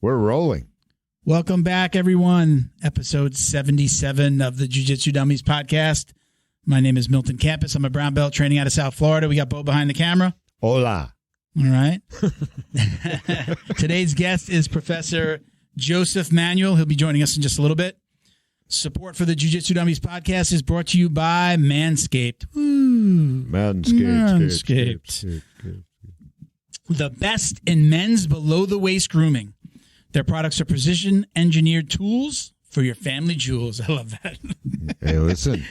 We're rolling. Welcome back, everyone. Episode 77 of the Jiu-Jitsu Dummies podcast. My name is Milton Campus. I'm a brown belt training out of South Florida. We got Bo behind the camera. Hola. All right. Today's guest is Professor Josef Manuel. He'll be joining us in just a little bit. Support for the Jiu-Jitsu Dummies podcast is brought to you by Manscaped. Woo. Manscaped. The best in men's below-the-waist grooming. Their products are precision-engineered tools for your family jewels. I love that. Hey, listen.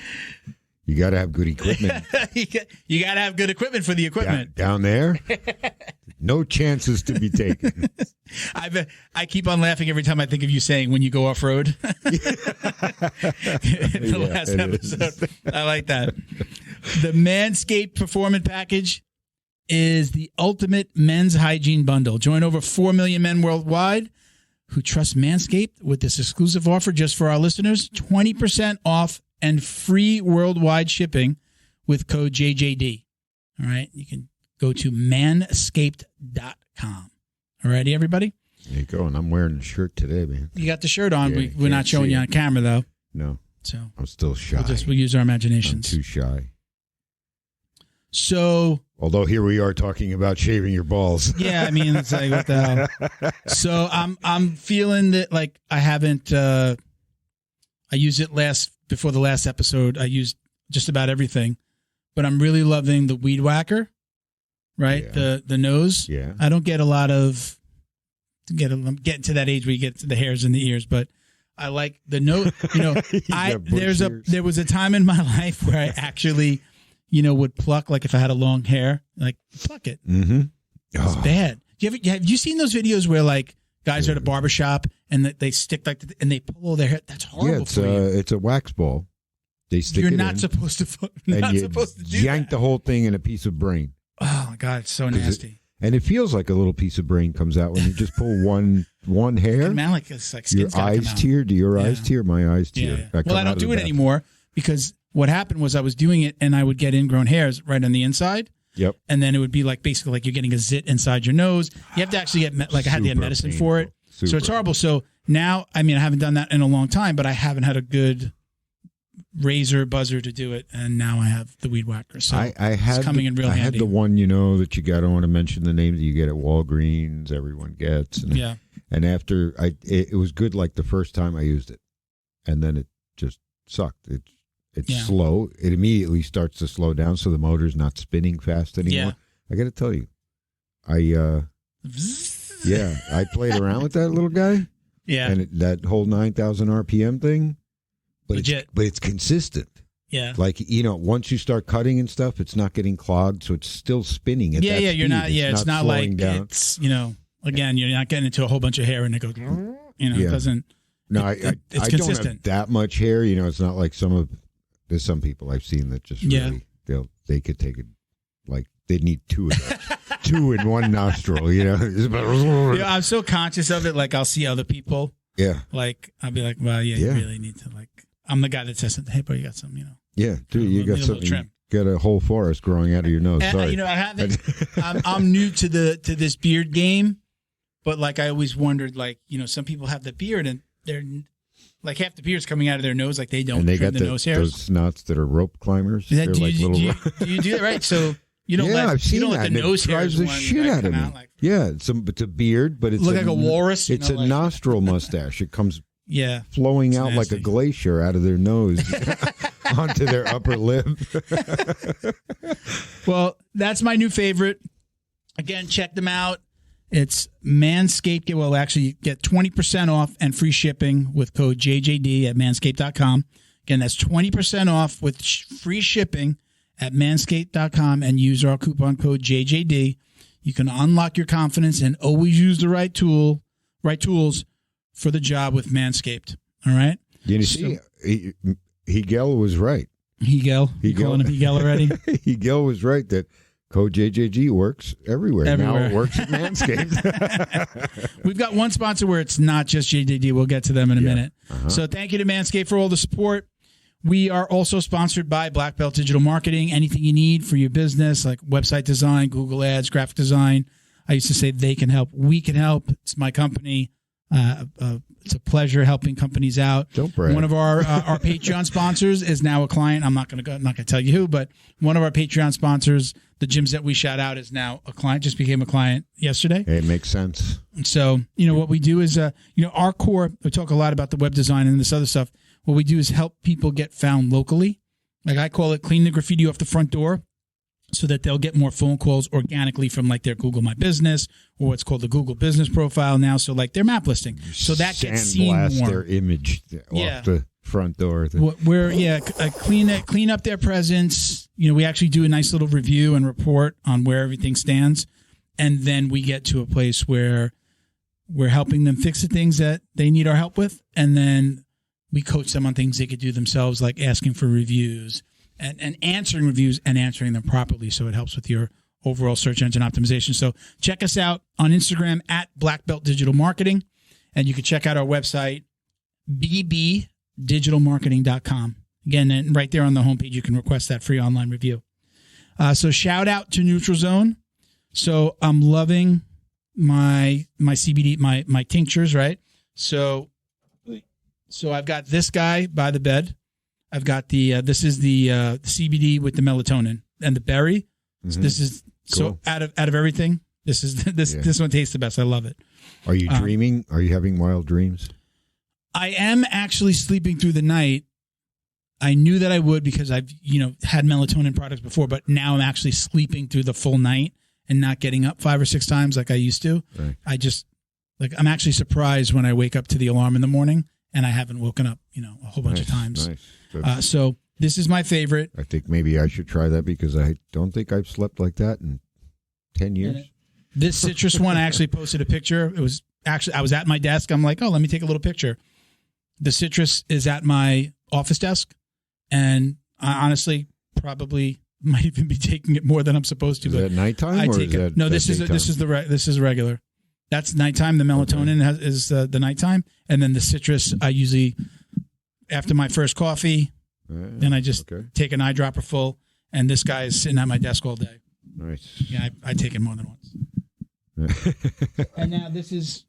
You got to have good equipment. You got to have good equipment for the equipment. Down there, no chances to be taken. I keep on laughing every time I think of you saying when you go off-road. The last episode. I like that. The Manscaped Performance Package is the ultimate men's hygiene bundle. Join over 4 million men worldwide who trust Manscaped with this exclusive offer just for our listeners, 20% off and free worldwide shipping with code JJD. All right. You can go to manscaped.com. All righty, everybody? There you go. And I'm wearing a shirt today, man. You got the shirt on. Yeah, We're not showing you on camera, though. No. So I'm still shy. We'll use our imaginations. I'm too shy. So, although here we are talking about shaving your balls. Yeah, I mean, it's like, what the hell? So I'm feeling that, like, I haven't, I used it before the last episode. I used just about everything, but I'm really loving the weed whacker, right? Yeah. The nose. Yeah. I don't get a lot of, I'm getting to that age where you get to the hairs in the ears, but I like the nose, you know, there was a time in my life where I actually, you know, would pluck, like if I had a long hair, like pluck it. Mm-hmm. It's bad. Have you seen those videos where like guys are at a barbershop and they stick and they pull their hair? That's horrible. Yeah, it's a wax ball. They stick You're it not in, supposed to. Supposed to do yank that. the whole thing in a piece of brain. Oh my God, it's so nasty. And it feels like a little piece of brain comes out when you just pull one hair. Man, like it's like your eyes tear. Do your eyes tear? My eyes tear. Yeah. Well, I don't do it anymore because what happened was I was doing it and I would get ingrown hairs right on the inside. Yep. And then it would be like basically like you're getting a zit inside your nose. You have to actually get I had to get medicine for it. So it's horrible. So now, I mean, I haven't done that in a long time, but I haven't had a good razor buzzer to do it, and now I have the weed whacker. So it's coming in real handy. I had the one, you know, that you got. I don't want to mention the name that you get at Walgreens. Everyone gets. And, yeah. And after it was good. Like the first time I used it, and then it just sucked. It's slow. It immediately starts to slow down, so the motor's not spinning fast anymore. Yeah. I got to tell you, I played around with that little guy. Yeah. And that whole 9,000 RPM thing. But it's consistent. Yeah. Like, you know, once you start cutting and stuff, it's not getting clogged, so it's still spinning at that speed. You're not, it's not like down. It's, you know, again, you're not getting into a whole bunch of hair and it goes, you know, it doesn't. No, it's I consistent. don't have that much hair. You know, it's not like there's some people I've seen that just really, they could take it, like, they need two of those. Two in one nostril, you know. Yeah, I'm so conscious of it. Like, I'll see other people. Yeah. Like, I'll be like, well, you really need to, like, I'm the guy that says, hey, bro, you got something, you know. Yeah, dude, you got something. You got a whole forest growing out of your nose. Sorry. You know, I haven't. I'm new to this beard game, but like I always wondered, like, you know, some people have the beard and they're like half the beard's coming out of their nose, like they don't trim the nose hairs. Those snots that are rope climbers. Do you do that right? So you don't I've seen let that. the nose hairs drives the shit out of me. Like, it's a beard, but it's look like a walrus. It's a like, nostril mustache. It comes flowing out nasty. like a glacier out of their nose onto their upper lip. Well, that's my new favorite. Again, check them out. It's Manscaped. Well, actually, get 20% off and free shipping with code JJD at manscaped.com. Again, that's 20% off with free shipping at manscaped.com and use our coupon code JJD. You can unlock your confidence and always use the right tools for the job with Manscaped. All right? You see, Hegel was right. Hegel? You calling him Hegel already? Hegel was right that code JJG works everywhere. Now it works at Manscaped. We've got one sponsor where it's not just JJD. We'll get to them in a minute. So thank you to Manscaped for all the support. We are also sponsored by Black Belt Digital Marketing. Anything you need for your business, like website design, Google Ads, graphic design. I used to say they can help. We can help. It's my company. It's a pleasure helping companies out. Don't brag. One of our Patreon sponsors is now a client. I'm not going to tell you who, but one of our Patreon sponsors, the gyms that we shout out, is now a client. Just became a client yesterday. Hey, it makes sense. So, what we do is, our core. We talk a lot about the web design and this other stuff. What we do is help people get found locally. Like I call it, clean the graffiti off the front door, so that they'll get more phone calls organically from like their Google My Business or what's called the Google Business Profile now. So like their map listing. So that gets seen more. Their image off the front door. Clean up their presence. We actually do a nice little review and report on where everything stands. And then we get to a place where we're helping them fix the things that they need our help with. And then we coach them on things they could do themselves, like asking for reviews. And answering reviews and answering them properly, so it helps with your overall search engine optimization. So check us out on Instagram at Black Belt Digital Marketing, and you can check out our website, bbdigitalmarketing.com. Again, and right there on the homepage, you can request that free online review. So shout out to Neutral Zone. So I'm loving my CBD, my tinctures, right? So I've got this guy by the bed. I've got this is the CBD with the melatonin and the berry. Mm-hmm. So this is cool. So out of everything, this one tastes the best. I love it. Are you dreaming? Are you having wild dreams? I am actually sleeping through the night. I knew that I would because I've had melatonin products before, but now I'm actually sleeping through the full night and not getting up 5 or 6 times like I used to. Right. I'm actually surprised when I wake up to the alarm in the morning and I haven't woken up, a whole bunch of times. Nice. So this is my favorite. I think maybe I should try that because I don't think I've slept like that in 10 years. This citrus one, I actually posted a picture. It was actually, I was at my desk. I'm like, let me take a little picture. The citrus is at my office desk. And I honestly probably might even be taking it more than I'm supposed to. Is that nighttime? This is regular. That's nighttime. The melatonin is the nighttime. And then the citrus, I usually... After my first coffee, then I just take an eyedropper full, and this guy is sitting at my desk all day. Nice. Yeah, I take it more than once. And now this is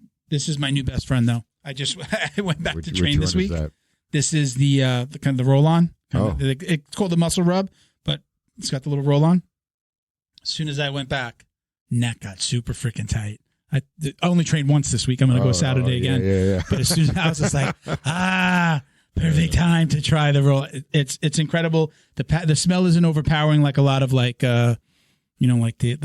my new best friend, though. I went back to train this week. This is the kind of the roll on. It's called the muscle rub, but it's got the little roll on. As soon as I went back, neck got super freaking tight. I only trained once this week. I'm going to go Saturday again. Yeah. But as soon as I was just like, perfect time to try the roll. It's incredible. The smell isn't overpowering like a lot of like the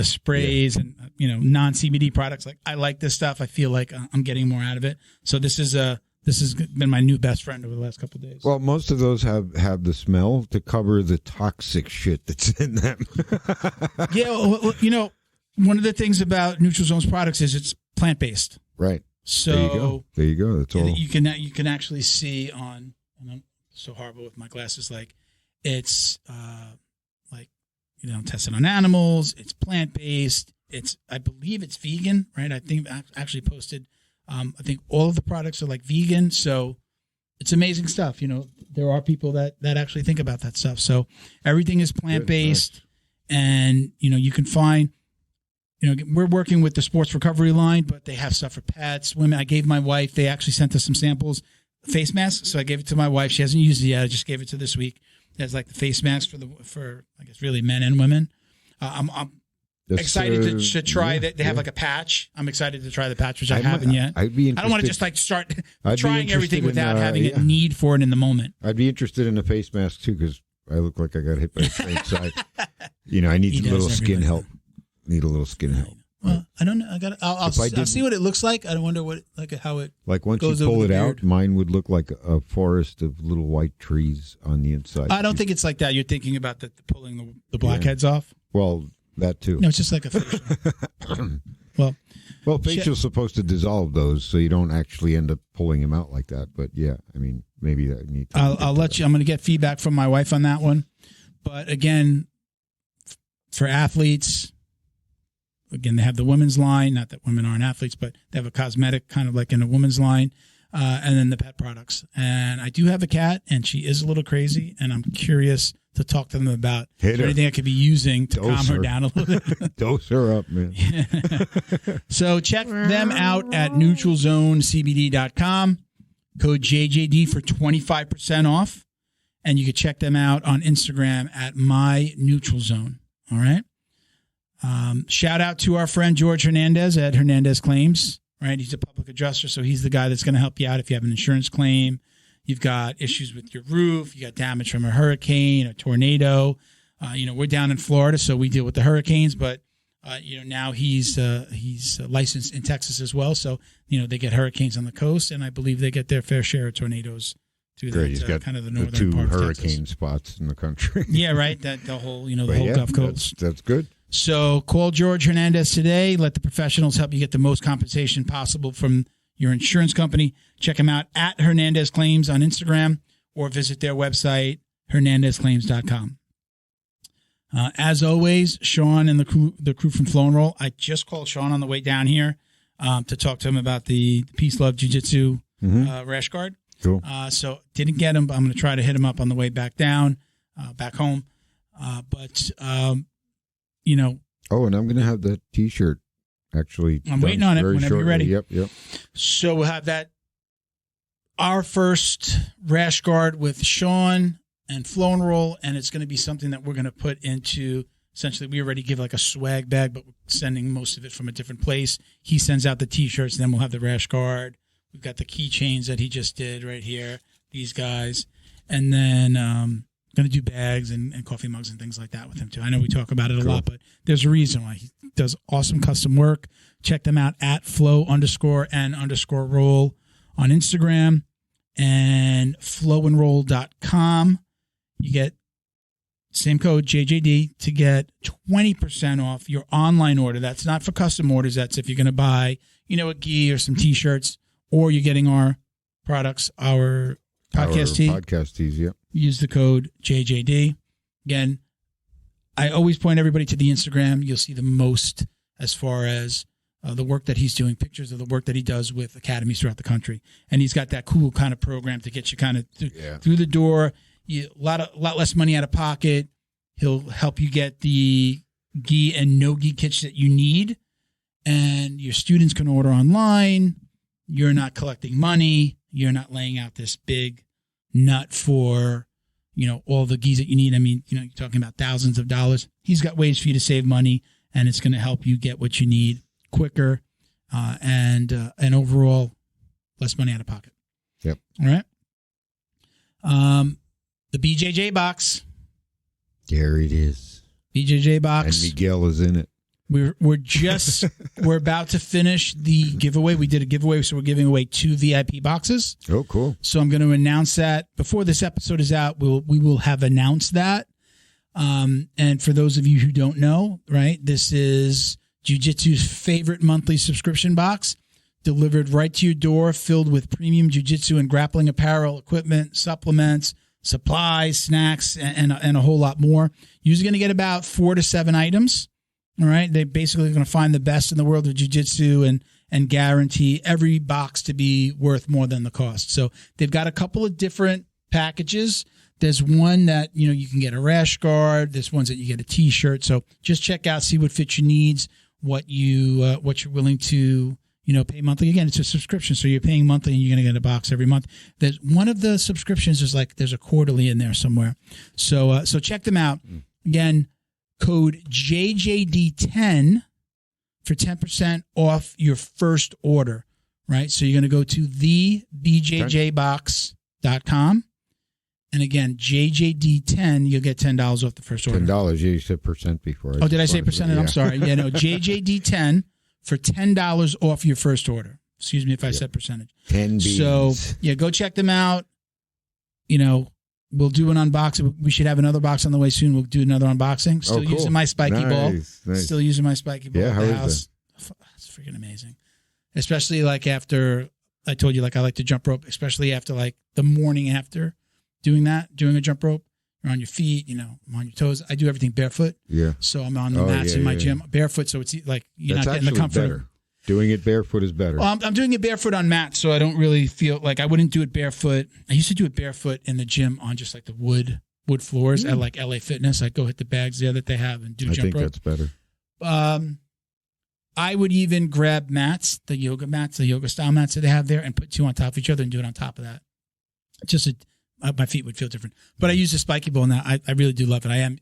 sprays and non CBD products. Like I like this stuff. I feel like I'm getting more out of it. So this has been my new best friend over the last couple of days. Well, most of those have the smell to cover the toxic shit that's in them. Yeah, one of the things about Neutral Zone's products is it's plant based. Right. So there you go. That's all. You can actually see on. And I'm so horrible with my glasses. Like it's tested on animals. It's plant based. I believe it's vegan, right? I think I actually posted. I think all of the products are like vegan. So it's amazing stuff. There are people that actually think about that stuff. So everything is plant based, and you can find. We're working with the sports recovery line, but they have stuff for pets, women. I gave my wife, they actually sent us some samples, face masks. So I gave it to my wife. She hasn't used it yet. I just gave it to this week. It has like the face masks for I guess really men and women. I'm excited to try that. They have like a patch. I'm excited to try the patch, which I haven't yet. I don't want to just like start trying everything without having a need for it in the moment. I'd be interested in a face mask too, because I look like I got hit by a train. So I need a little skin help. Well, I don't know. I'll see what it looks like. I wonder how it once you pull it out, mine would look like a forest of little white trees on the inside. I don't think it's like that. You're thinking about pulling the blackheads off. Well, that too. No, it's just like a facial. well, facial's supposed to dissolve those, so you don't actually end up pulling them out like that. But yeah, I mean, maybe I need to. I'll let you. I'm going to get feedback from my wife on that one. But again, for athletes. Again, they have the women's line. Not that women aren't athletes, but they have a cosmetic kind of like in a women's line. and then the pet products. And I do have a cat, and she is a little crazy, and I'm curious to talk to them about anything I could be using to calm her down a little bit. Dose her up, man. So check them out at neutralzonecbd.com. Code JJD for 25% off. And you can check them out on Instagram at myneutralzone. All right. Shout out to our friend George Hernandez at Hernandez Claims. Right. He's a public adjuster, so he's the guy that's going to help you out if you have an insurance claim. You've got issues with your roof. You got damage from a hurricane, a tornado. We're down in Florida, so we deal with the hurricanes. But now he's licensed in Texas as well. So they get hurricanes on the coast, and I believe they get their fair share of tornadoes through that kind of the northern part of Texas. 2 hurricane spots in the country. Yeah, right. That the whole Gulf Coast. That's good. So call George Hernandez today. Let the professionals help you get the most compensation possible from your insurance company. Check them out at Hernandez Claims on Instagram or visit their website, hernandezclaims.com. As always, Sean and the crew from Flow and Roll. I just called Sean on the way down here to talk to him about the Peace Love Jiu-Jitsu rash guard. Cool. So didn't get him, but I'm going to try to hit him up on the way back down, back home. Oh, and I'm going to have that T-shirt. Actually, I'm waiting on it whenever you're ready. Yep. So we'll have that. Our first rash guard with Sean and Flow and Roll, and it's going to be something that we're going to put into. Essentially, we already give like a swag bag, but we're sending most of it from a different place. He sends out the T-shirts, then we'll have the rash guard. We've got the keychains that he just did right here. These guys, and then going to do bags and coffee mugs and things like that with him too. I know we talk about it a lot, but there's a reason why. He does awesome custom work. Check them out at flow_and_roll on Instagram and flowandroll.com. You get same code JJD to get 20% off your online order. That's not for custom orders. That's if you're going to buy, a gi or some T-shirts, or you're getting our products, our podcast tee. Podcast tees, yep. Use the code JJD. Again, I always point everybody to the Instagram. You'll see the most as far as the work that he's doing, pictures of the work that he does with academies throughout the country. And he's got that cool kind of program to get you kind of through the door. A lot less money out of pocket. He'll help you get the gi and no gi kits that you need. And your students can order online. You're not collecting money. You're not laying out this big nut for, all the gis that you need. I mean, you're talking about thousands of dollars. He's got ways for you to save money, and it's going to help you get what you need quicker and overall less money out of pocket. Yep. All right. The Bjj Box. There it is. Bjj Box. And Miguel is in it. We're about to finish the giveaway. We did a giveaway, so we're giving away 2 VIP boxes. Oh, cool. So I'm going to announce that before this episode is out. We will have announced that. And for those of you who don't know, right, this is Jiu-Jitsu's favorite monthly subscription box, delivered right to your door, filled with premium Jiu-Jitsu and grappling apparel, equipment, supplements, supplies, snacks, and a whole lot more. You're going to get about 4 to 7 items. All right. They basically going to find the best in the world of jiu-jitsu and guarantee every box to be worth more than the cost. So they've got a couple of different packages. There's one that, you can get a rash guard. There's ones that you get a T-shirt. So just check out, see what fits your needs, what you're willing to, pay monthly. Again, it's a subscription. So you're paying monthly and you're going to get a box every month. There's one of the subscriptions there's a quarterly in there somewhere. So check them out. Again, code JJD10 for 10% off your first order, right? So you're going to go to thebjjbox.com. And again, JJD10, you'll get $10 off the first order. $10, yeah, you said percent before. Oh, did I say percent? Yeah. I'm sorry. Yeah, no, JJD10 for $10 off your first order. Excuse me if I said percentage. 10 beans. So, go check them out. We'll do an unboxing. We should have another box on the way soon. We'll do another unboxing. Still using my spiky ball. Nice. Still using my spiky ball at the the house. It's freaking amazing. Especially after, I told you, I like to jump rope, especially after the morning after doing a jump rope. You're on your feet, I'm on your toes. I do everything barefoot. Yeah. So I'm on the mats in my gym barefoot. So it's you're not getting the comfort. Doing it barefoot is better. Well, I'm doing it barefoot on mats, so I don't really feel like I wouldn't do it barefoot. I used to do it barefoot in the gym on just like the wood floors at like LA Fitness. I'd go hit the bags there that they have and do jump rope. I think that's better. I would even grab mats, the yoga style mats that they have there, and put two on top of each other and do it on top of that. My feet would feel different. But I use the spiky ball now. I really do love it.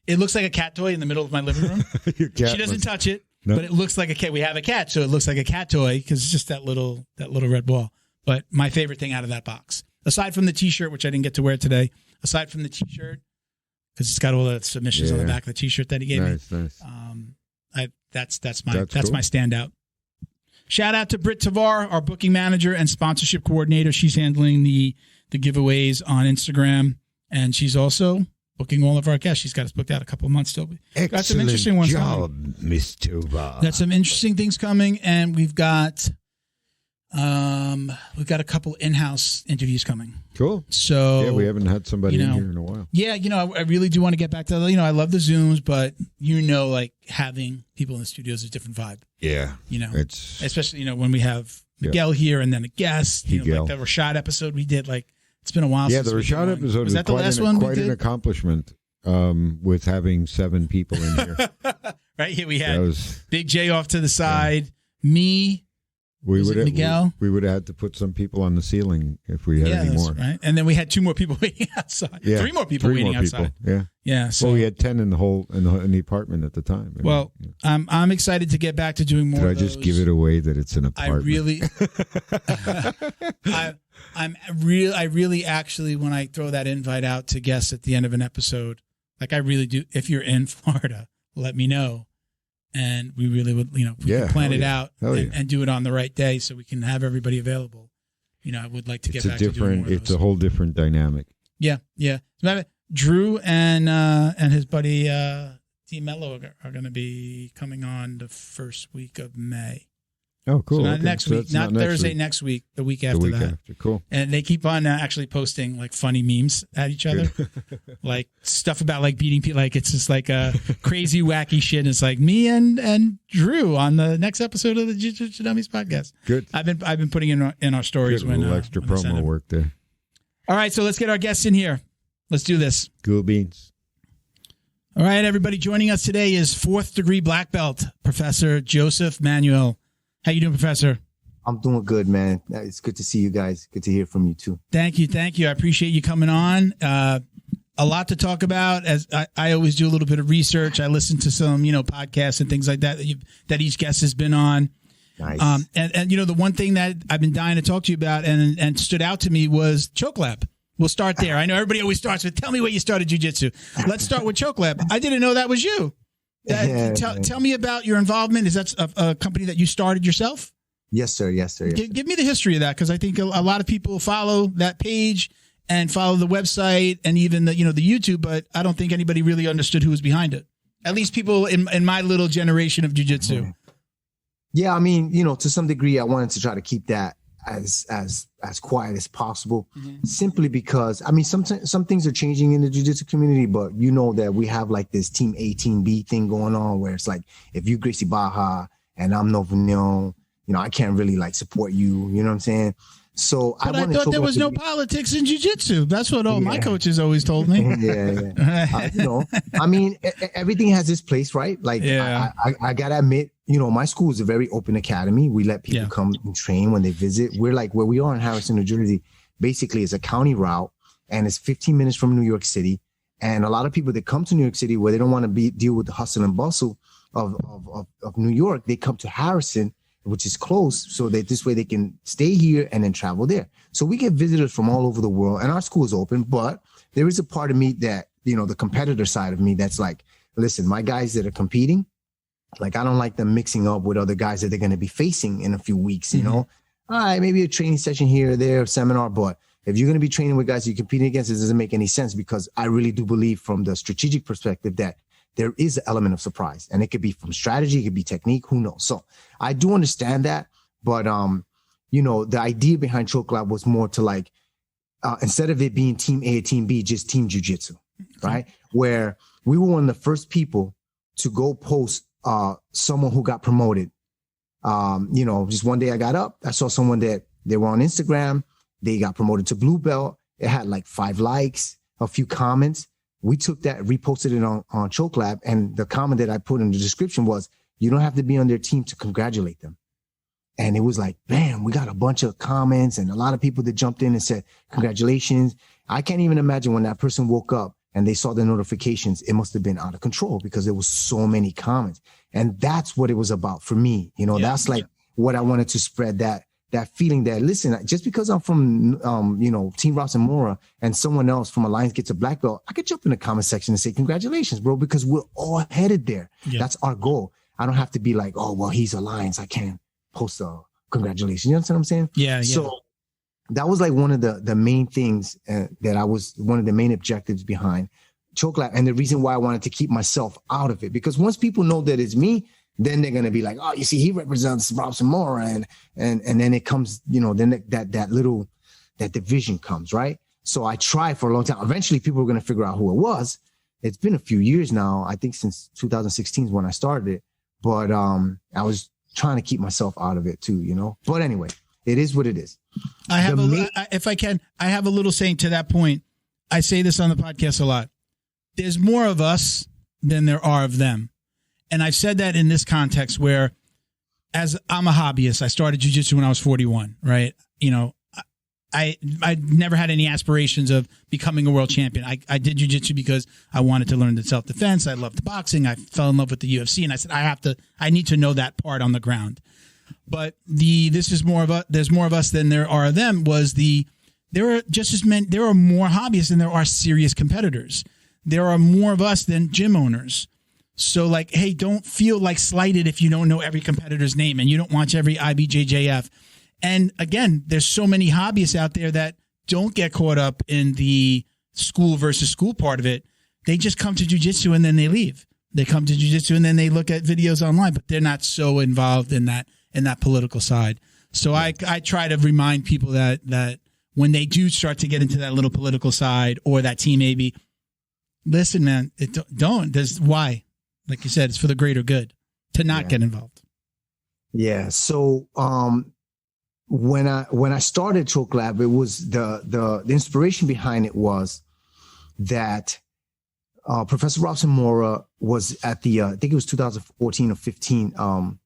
It looks like a cat toy in the middle of my living room. She doesn't touch it. No. But it looks like a cat. We have a cat, so it looks like a cat toy because it's just that little red ball. But my favorite thing out of that box, aside from the T-shirt, which I didn't get to wear today, aside from the T-shirt, because it's got all the submissions on the back of the T-shirt that he gave me. Nice. That's my standout. Shout out to Britt Tavar, our booking manager and sponsorship coordinator. She's handling the giveaways on Instagram, and she's also booking all of our guests. She's got us booked out a couple of months still. Got some interesting ones coming. Miss Tuba. Got some interesting things coming, and we've got a couple in-house interviews coming. Cool. So yeah, we haven't had somebody in here in a while. Yeah, I really do want to get back to I love the Zooms, but like having people in the studio is a different vibe. Yeah. It's especially when we have Miguel here and then a guest. Like the Rashad episode we did. Like it's been a while. Yeah, the Rashad episode was that the last one? Quite an accomplishment. With having 7 people in here. Right here we had Big J off to the side, me. Miguel? We would have had to put some people on the ceiling if we had any more. Right. And then we had 2 more people waiting outside. Yeah. 3 more people waiting outside. Yeah. Yeah. So we had 10 in the apartment at the time. Well, I'm excited to get back to doing more. Did I just give it away that it's an apartment? I really actually, when I throw that invite out to guests at the end of an episode, like I really do. If you're in Florida, let me know. And we really would, we can plan it out and do it on the right day so we can have everybody available. I would like to get back to doing more of those. It's a whole different dynamic. Yeah. Drew and his buddy D Mello are going to be coming on the first week of May. Oh, cool. So not next week, not Thursday next week, the week after that. Cool. And they keep on actually posting like funny memes at each other, like stuff about like beating people. Like it's just like a crazy, wacky shit. And it's like me and Drew on the next episode of the Jiu-Jitsu Dummies podcast. Good. I've been putting in our stories. Good, a little extra promo work there. All right, so let's get our guests in here. Let's do this. Cool beans. All right, everybody. Joining us today is 4th degree black belt Professor Josef Manuel. How you doing, Professor? I'm doing good, man. It's good to see you guys. Good to hear from you, too. Thank you. I appreciate you coming on. A lot to talk about. As I always do a little bit of research. I listen to some, podcasts and things like that that each guest has been on. Nice. And the one thing that I've been dying to talk to you about and stood out to me was Choke Lab. We'll start there. I know everybody always starts with, tell me where you started jiu-jitsu. Let's start with Choke Lab. I didn't know that was you. Tell me about your involvement. Is that a company that you started yourself? Yes, sir. Give me the history of that, because I think a lot of people follow that page and follow the website and even the YouTube, but I don't think anybody really understood who was behind it. At least people in my little generation of jiu-jitsu. Yeah, I mean, to some degree, I wanted to try to keep that as quiet as possible, simply because, I mean, some things are changing in the jiu-jitsu community, but that we have like this team A, team B thing going on where it's like, if you Gracie Baja and I'm Novo Union, I can't really like support you, you know what I'm saying? So but I thought there was no politics in jiu-jitsu. That's what all my coaches always told me. I mean, everything has its place, right? Like, I gotta admit, my school is a very open academy. We let people come and train when they visit. We're like, where we are in Harrison, New Jersey, basically is a county route, and it's 15 minutes from New York City. And a lot of people that come to New York City where they don't want to deal with the hustle and bustle of New York, they come to Harrison, which is close, so that this way they can stay here and then travel there. So we get visitors from all over the world, and our school is open, but there is a part of me that, the competitor side of me that's like, listen, my guys that are competing, like, I don't like them mixing up with other guys that they're going to be facing in a few weeks, All right, maybe a training session here or there, a seminar, but if you're going to be training with guys you're competing against, it doesn't make any sense, because I really do believe from the strategic perspective that there is an element of surprise, and it could be from strategy, it could be technique, who knows? So I do understand that, but the idea behind Choke Lab was more to like, instead of it being team A, team B, just team jiu-jitsu, right? Where we were one of the first people to go post someone who got promoted Just one day I got up, I saw someone that they were on Instagram. They got promoted to blue belt. It had like 5 likes, a few comments. We took that, reposted it on Choke Lab. And the comment that I put in the description was, you don't have to be on their team to congratulate them. And it was like, bam, we got a bunch of comments and a lot of people that jumped in and said, congratulations. I can't even imagine when that person woke up and they saw the notifications, it must have been out of control because there was so many comments. And that's what it was about for me. That's like what I wanted to spread, that feeling that, listen, just because I'm from, Team Robson Mora and someone else from Alliance gets a black belt, I could jump in the comment section and say, congratulations, bro, because we're all headed there. Yeah. That's our goal. I don't have to be like, oh, well, he's Alliance, I can't post a congratulations. You understand what I'm saying? Yeah. So that was like one of the main things one of the main objectives behind Choke Lab. And the reason why I wanted to keep myself out of it, because once people know that it's me, then they're going to be like, oh, you see, he represents Robson Mora. And then it comes, then that division comes, right? So I tried for a long time. Eventually people were going to figure out who it was. It's been a few years now. I think since 2016 is when I started it, but I was trying to keep myself out of it too, But anyway, it is what it is. I have I have a little saying to that point. I say this on the podcast a lot. There's more of us than there are of them. And I've said that in this context where, as I'm a hobbyist, I started jiu-jitsu when I was 41, right? I never had any aspirations of becoming a world champion. I did jiu-jitsu because I wanted to learn the self-defense. I loved boxing. I fell in love with the UFC, and I said, I need to know that part on the ground. But there's more of us than there are of them there are more hobbyists than there are serious competitors. There are more of us than gym owners. So like, hey, don't feel like slighted if you don't know every competitor's name and you don't watch every IBJJF. And again, there's so many hobbyists out there that don't get caught up in the school versus school part of it. They just come to jiu-jitsu and then they leave. They come to jiu-jitsu and then they look at videos online, but they're not so involved in that political side. So I try to remind people that when they do start to get into that little political side or that team maybe, listen, man, why? Like you said, it's for the greater good to not get involved. Yeah. So when I started Choke Lab, it was the inspiration behind it was that Professor Robson Mora was at the I think it was 2014 or 15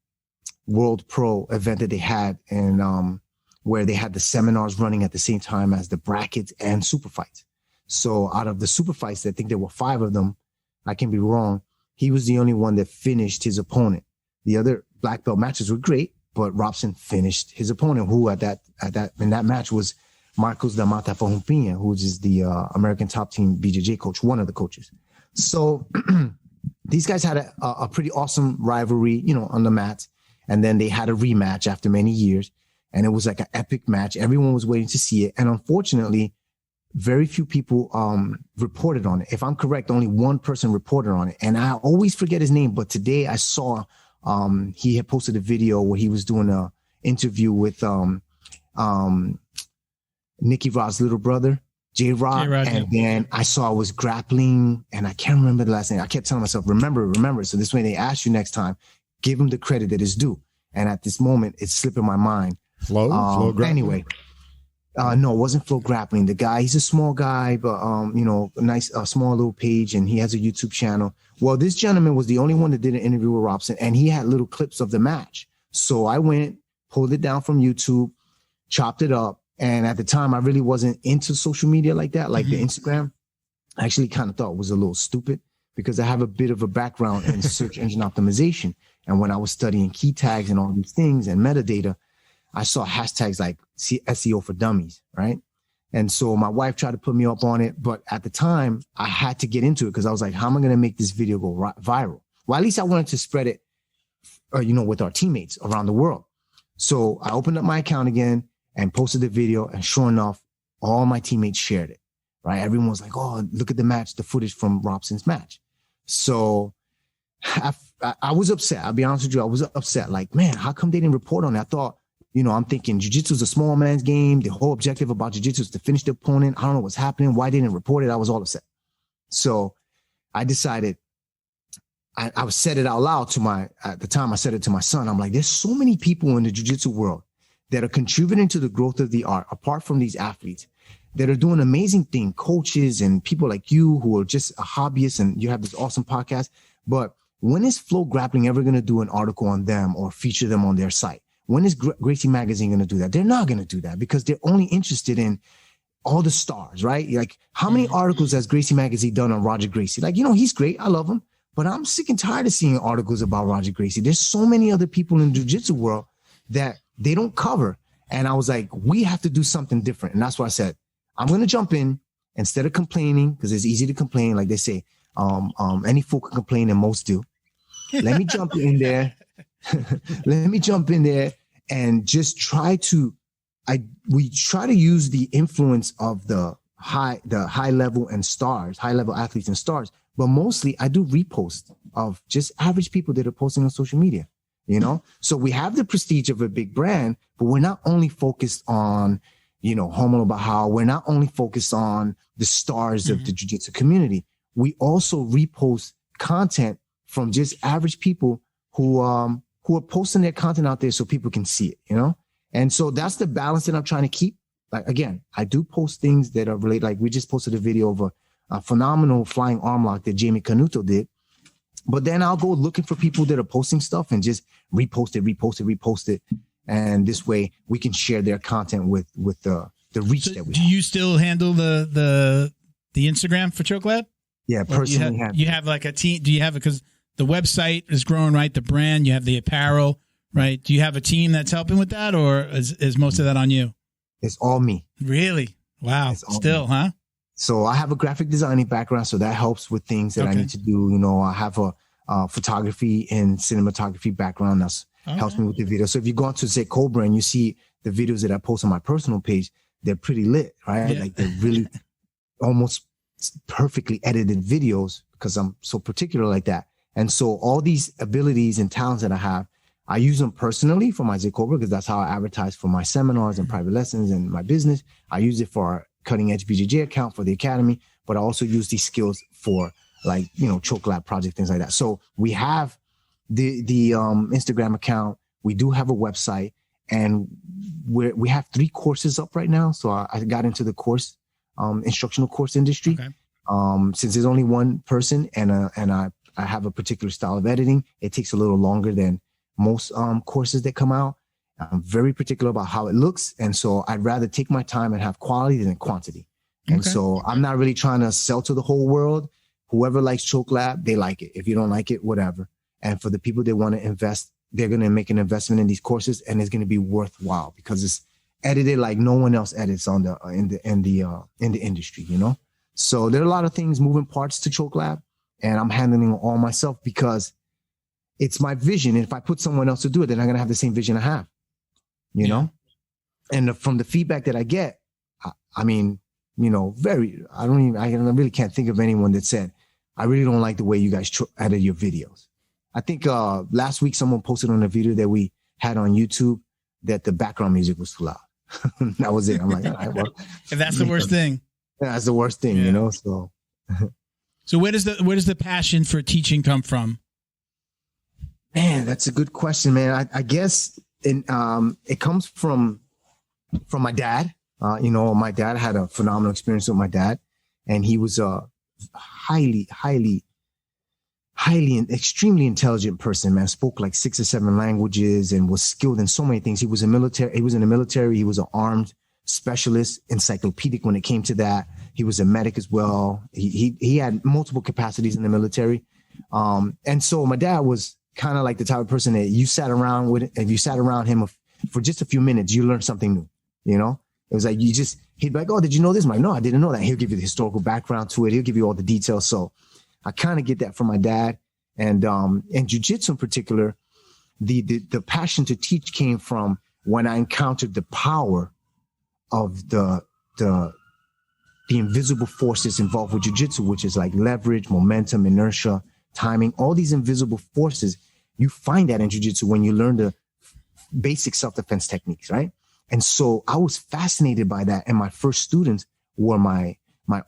World Pro event that they had, and where they had the seminars running at the same time as the brackets and super fights. So out of the super fights, I think there were 5 of them. I can be wrong. He was the only one that finished his opponent. The other black belt matches were great, but Robson finished his opponent, who in that match was Marcos da Mata Forrumpinha, who is the American top team BJJ coach, one of the coaches. So these guys had a pretty awesome rivalry, on the mat. And then they had a rematch after many years, and it was like an epic match. Everyone was waiting to see it. And unfortunately, very few people reported on it. If I'm correct, only one person reported on it. And I always forget his name, but today I saw he had posted a video where he was doing an interview with Nicky Rod's little brother, J-Rod. And then I saw it was grappling, and I can't remember the last name. I kept telling myself, remember. So this way they ask you next time, give him the credit that is due. And at this moment, it's slipping my mind. Flow grappling? Anyway. No, it wasn't Flow Grappling. The guy, he's a small guy, but, a nice, small little page, and he has a YouTube channel. Well, this gentleman was the only one that did an interview with Robson, and he had little clips of the match. So I went, pulled it down from YouTube, chopped it up. And at the time, I really wasn't into social media like that, like the Instagram. I actually kind of thought it was a little stupid because I have a bit of a background in search engine optimization. And when I was studying key tags and all these things and metadata, I saw hashtags like SEO for dummies, right? And so my wife tried to put me up on it, but at the time I had to get into it because I was like, how am I going to make this video go viral? Well, at least I wanted to spread it, with our teammates around the world. So I opened up my account again and posted the video, and sure enough, all my teammates shared it, right? Everyone was like, oh, look at the match, the footage from Robson's match. So I was upset. I'll be honest with you. I was upset. Like, man, how come they didn't report on it? I thought, I'm thinking jiu-jitsu is a small man's game. The whole objective about jiu-jitsu is to finish the opponent. I don't know what's happening. Why didn't it report it? I was all upset. So I decided I said it out loud at the time I said it to my son. I'm like, there's so many people in the jiu-jitsu world that are contributing to the growth of the art, apart from these athletes, that are doing amazing things, coaches and people like you who are just a hobbyist, and you have this awesome podcast. But when is Flow Grappling ever going to do an article on them or feature them on their site? When is Gracie Magazine going to do that? They're not going to do that because they're only interested in all the stars, right? Like, how many articles has Gracie Magazine done on Roger Gracie? Like, he's great. I love him. But I'm sick and tired of seeing articles about Roger Gracie. There's so many other people in the jiu-jitsu world that they don't cover. And I was like, we have to do something different. And that's why I said, I'm going to jump in instead of complaining, because it's easy to complain. Like they say, any fool can complain and most do. Let me jump in there. Let me jump in there and just try to, we try to use the influence of the high level and stars, high level athletes and stars. But mostly I do reposts of just average people that are posting on social media, So we have the prestige of a big brand, but we're not only focused on, Homo Bahao. We're not only focused on the stars of the jiu-jitsu community. We also repost content from just average people who are posting their content out there so people can see it, And so that's the balance that I'm trying to keep. Like, again, I do post things that are related. Like, we just posted a video of a phenomenal flying arm lock that Jamie Canuto did. But then I'll go looking for people that are posting stuff and just repost it. And this way we can share their content with the reach that we have. Do you still handle the Instagram for Choke Lab? Yeah, personally. You have like a team. Do you have it? Because the website is growing, right? The brand, you have the apparel, right? Do you have a team that's helping with that, or is most of that on you? It's all me. Really? Wow. Still, huh? So I have a graphic designing background, so that helps with things that I need to do. I have a photography and cinematography background that helps me with the video. So if you go onto, say, Cobra and you see the videos that I post on my personal page, they're pretty lit, right? Yeah. Like, they're really almost perfectly edited videos because I'm so particular like that. And so all these abilities and talents that I have, I use them personally for my Cobra because that's how I advertise for my seminars and private lessons and my business. I use it for our Cutting Edge BJJ account for the academy, but I also use these skills for, like, Choke Lab project, things like that. So we have the Instagram account. We do have a website, and we have 3 courses up right now. So I got into the course, instructional course industry. Okay. Since there's only one person and I have a particular style of editing, it takes a little longer than most courses that come out. I'm very particular about how it looks. And so I'd rather take my time and have quality than quantity. And so I'm not really trying to sell to the whole world. Whoever likes Choke Lab, they like it. If you don't like it, whatever. And for the people that want to invest, they're going to make an investment in these courses, and it's going to be worthwhile because it's edited like no one else edits on in the industry, So there are a lot of things, moving parts to Choke Lab, and I'm handling it all myself because it's my vision. And if I put someone else to do it, they're not going to have the same vision I have. You know, and from the feedback that I get, I mean, I really can't think of anyone that said, I really don't like the way you guys edit your videos. I think last week someone posted on a video that we had on YouTube that the background music was too loud. That was it. I'm like, all right, well. If that's the worst thing. That's the worst thing, so. So where does the passion for teaching come from? Man, that's a good question, man. I guess it comes from my dad. My dad had a phenomenal experience with my dad, and he was a highly and extremely intelligent person, man. Spoke like 6 or 7 languages and was skilled in so many things. He was in the military. He was an armed specialist, encyclopedic when it came to that. He was a medic as well. He had multiple capacities in the military. And so my dad was kind of like the type of person that you sat around with. If you sat around him for just a few minutes, you learned something new, It was like he'd be like, oh, did you know this? I'm like, no, I didn't know that. He'll give you the historical background to it. He'll give you all the details. So I kind of get that from my dad. And jiu-jitsu in particular, the passion to teach came from when I encountered the power of the invisible forces involved with jiu-jitsu, which is like leverage, momentum, inertia, timing, all these invisible forces. You find that in jiu-jitsu when you learn the basic self-defense techniques, right? And so I was fascinated by that. And my first students were my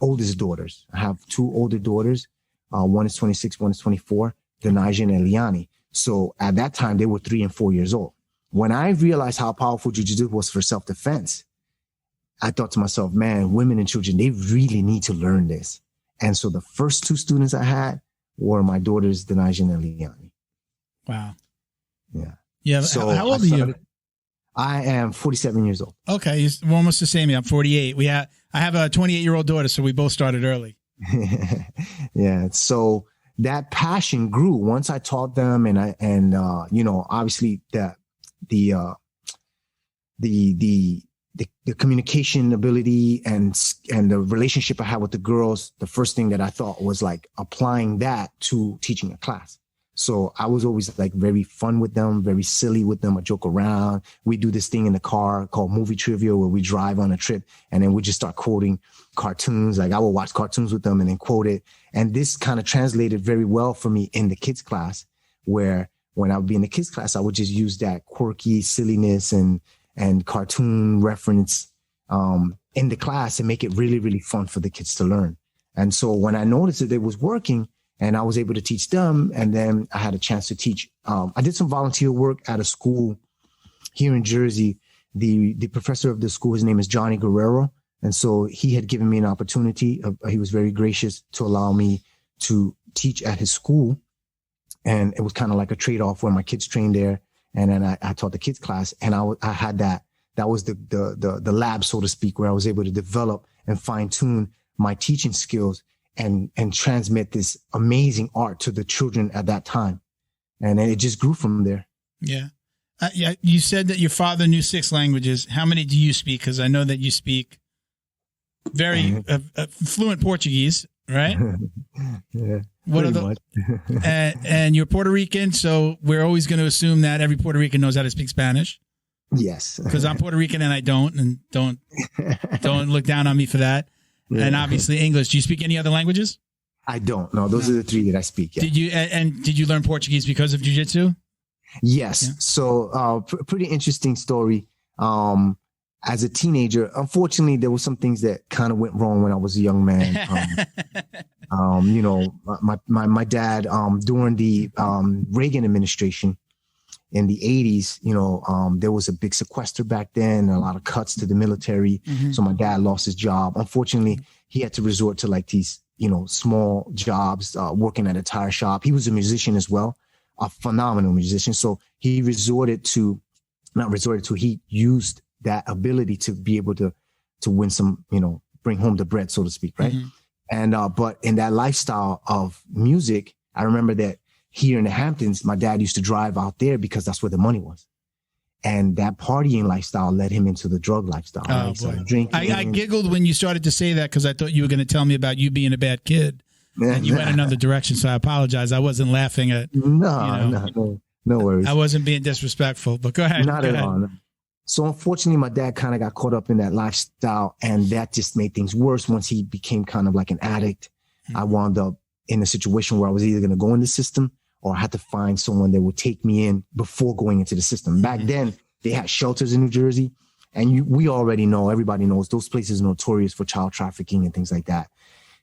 oldest daughters. I have 2 older daughters. One is 26, one is 24. Denijah and Eliani. So at that time, they were 3 and 4 years old. When I realized how powerful jiu-jitsu was for self-defense, I thought to myself, man, women and children, they really need to learn this. And so the first 2 students I had were my daughters, Denijah and Eliani. Wow. Yeah. Yeah. So how old are you? I am 47 years old. Okay. We're almost the same. I'm 48. I have a 28-year-old daughter, so we both started early. Yeah. So that passion grew once I taught them, and obviously the communication ability and the relationship I had with the girls. The first thing that I thought was like applying that to teaching a class. So I was always like very fun with them, very silly with them. I joke around. We do this thing in the car called movie trivia, where we drive on a trip and then we just start quoting cartoons. Like I will watch cartoons with them and then quote it. And this kind of translated very well for me in the kids class, where when I would be in the kids class, I would just use that quirky silliness and cartoon reference in the class and make it really, really fun for the kids to learn. And so when I noticed that it was working, and I was able to teach them, and then I had a chance to teach. I did some volunteer work at a school here in Jersey. The professor of the school, his name is Johnny Guerrero. And so he had given me an opportunity. He was very gracious to allow me to teach at his school. And it was kind of like a trade-off where my kids trained there. And then I taught the kids class. And I had that was the lab, so to speak, where I was able to develop and fine tune my teaching skills and transmit this amazing art to the children at that time. And it just grew from there. Yeah. Yeah. You said that your father knew 6 languages. How many do you speak? Because I know that you speak very fluent Portuguese, right? Yeah. What are the and you're Puerto Rican, so we're always going to assume that every Puerto Rican knows how to speak Spanish. Yes. Because I'm Puerto Rican and I don't, and don't look down on me for that. Yeah. And obviously English. Do you speak any other languages? I don't. No, those are the 3 that I speak. Yeah. Did you learn Portuguese because of jiu-jitsu? Yes. Yeah. So pretty interesting story. As a teenager, unfortunately, there were some things that kind of went wrong when I was a young man. My dad, during the Reagan administration in the 80s, there was a big sequester back then, a lot of cuts to the military. Mm-hmm. So my dad lost his job. Unfortunately, he had to resort to like these, small jobs, working at a tire shop. He was a musician as well, a phenomenal musician. So he he used that ability to be able to win some, bring home the bread, so to speak. Right. Mm-hmm. And, but in that lifestyle of music, I remember that here in the Hamptons, my dad used to drive out there because that's where the money was. And that partying lifestyle led him into the drug lifestyle. Oh, right? So drinking. I giggled when you started to say that because I thought you were going to tell me about you being a bad kid. And you went another direction, so I apologize. I wasn't laughing at... No worries. I wasn't being disrespectful, but go ahead. Not at all. No. So unfortunately, my dad kind of got caught up in that lifestyle, and that just made things worse. Once he became kind of like an addict, I wound up in a situation where I was either going to go in the system or I had to find someone that would take me in before going into the system. Back then, they had shelters in New Jersey, and we already know, everybody knows, those places are notorious for child trafficking and things like that.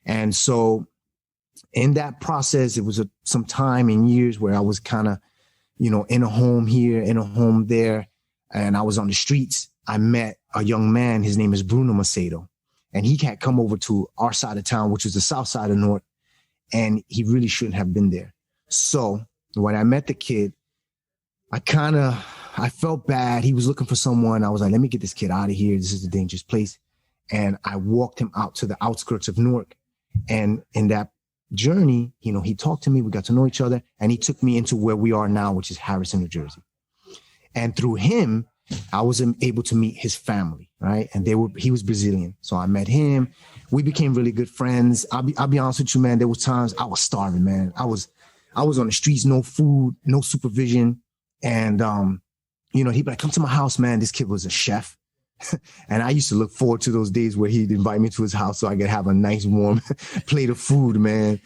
And so in that process, it was some time and years where I was kind of, in a home here, in a home there, and I was on the streets. I met a young man. His name is Bruno Macedo, and he had come over to our side of town, which was the south side of North, and he really shouldn't have been there. So when I met the kid, I felt bad. He was looking for someone. I was like, let me get this kid out of here. This is a dangerous place. And I walked him out to the outskirts of Newark. And in that journey, he talked to me. We got to know each other. And he took me into where we are now, which is Harrison, New Jersey. And through him, I was able to meet his family, right? And he was Brazilian. So I met him. We became really good friends. I'll be honest with you, man. There were times I was starving, man. I was on the streets, no food, no supervision. And, he'd be like, come to my house, man. This kid was a chef. And I used to look forward to those days where he'd invite me to his house so I could have a nice warm plate of food, man.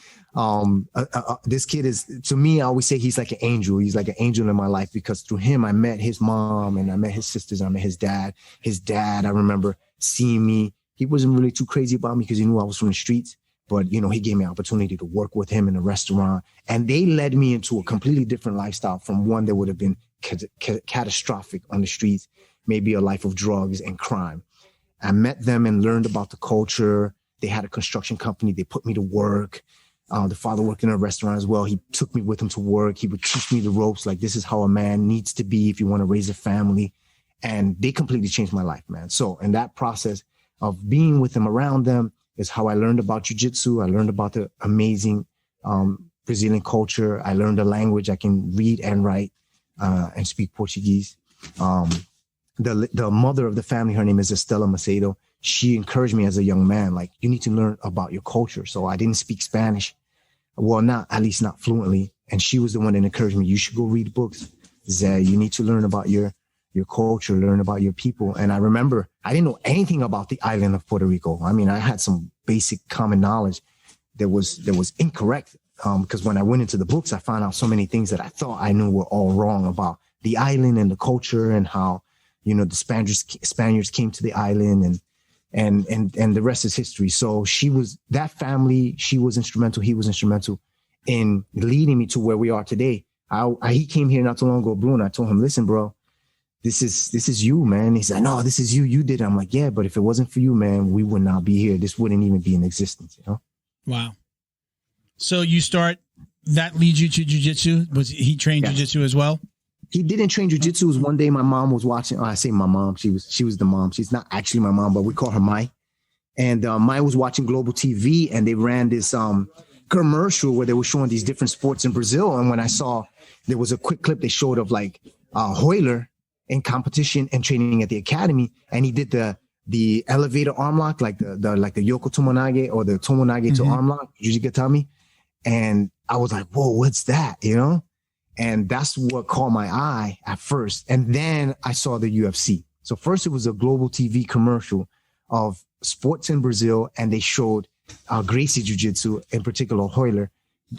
This kid is, to me, I always say he's like an angel. He's like an angel in my life because through him, I met his mom and I met his sisters. And I met his dad. His dad, I remember seeing me. He wasn't really too crazy about me because he knew I was from the streets. but, you know, he gave me an opportunity to work with him in a restaurant, and they led me into a completely different lifestyle from one that would have been catastrophic on the streets, maybe a life of drugs and crime. I met them and learned about the culture. They had a construction company. They put me to work. The father worked in a restaurant as well. He took me with him to work. He would teach me the ropes. Like, this is how a man needs to be if you want to raise a family. And they completely changed my life, man. So in that process of being with them, around them, is how I learned about jiu-jitsu. I learned about the amazing Brazilian culture. I learned a language. I can read and write and speak Portuguese. The mother of the family, her name is Estela Macedo. She encouraged me as a young man, like, you need to learn about your culture. So I didn't speak Spanish. Well, at least not fluently. And she was the one that encouraged me. You should go read books. Zay, you need to learn about your culture, learn about your people. And I remember I didn't know anything about the island of Puerto Rico. I mean, I had some basic common knowledge that was incorrect. Because when I went into the books, I found out so many things that I thought I knew were all wrong about the island and the culture, and how, you know, the Spaniards came to the island, and the rest is history. So that family, she was instrumental. He was instrumental in leading me to where we are today. He came here not too long ago, Bruno. I told him, listen, bro, this is you, man. He said, no, this is you. You did it. I'm like, yeah, but if it wasn't for you, man, we would not be here. This wouldn't even be in existence, you know? Wow. So that leads you to jiu-jitsu? Was he trained jiu-jitsu as well? He didn't train jiu-jitsu. It was one day my mom was watching. I say my mom. She was the mom. She's not actually my mom, but we call her Mai. And Mai was watching Global TV, and they ran this commercial where they were showing these different sports in Brazil. And when I saw, there was a quick clip they showed of like Royler in competition and training at the academy, and he did the elevator arm lock, like the Yoko Tomonage or the Tomonage to arm lock. You could tell me. And I was like, whoa, what's that? You know? And that's what caught my eye at first. And then I saw the UFC. So first it was a Global TV commercial of sports in Brazil, and they showed Gracie Jiu-Jitsu, in particular Royler,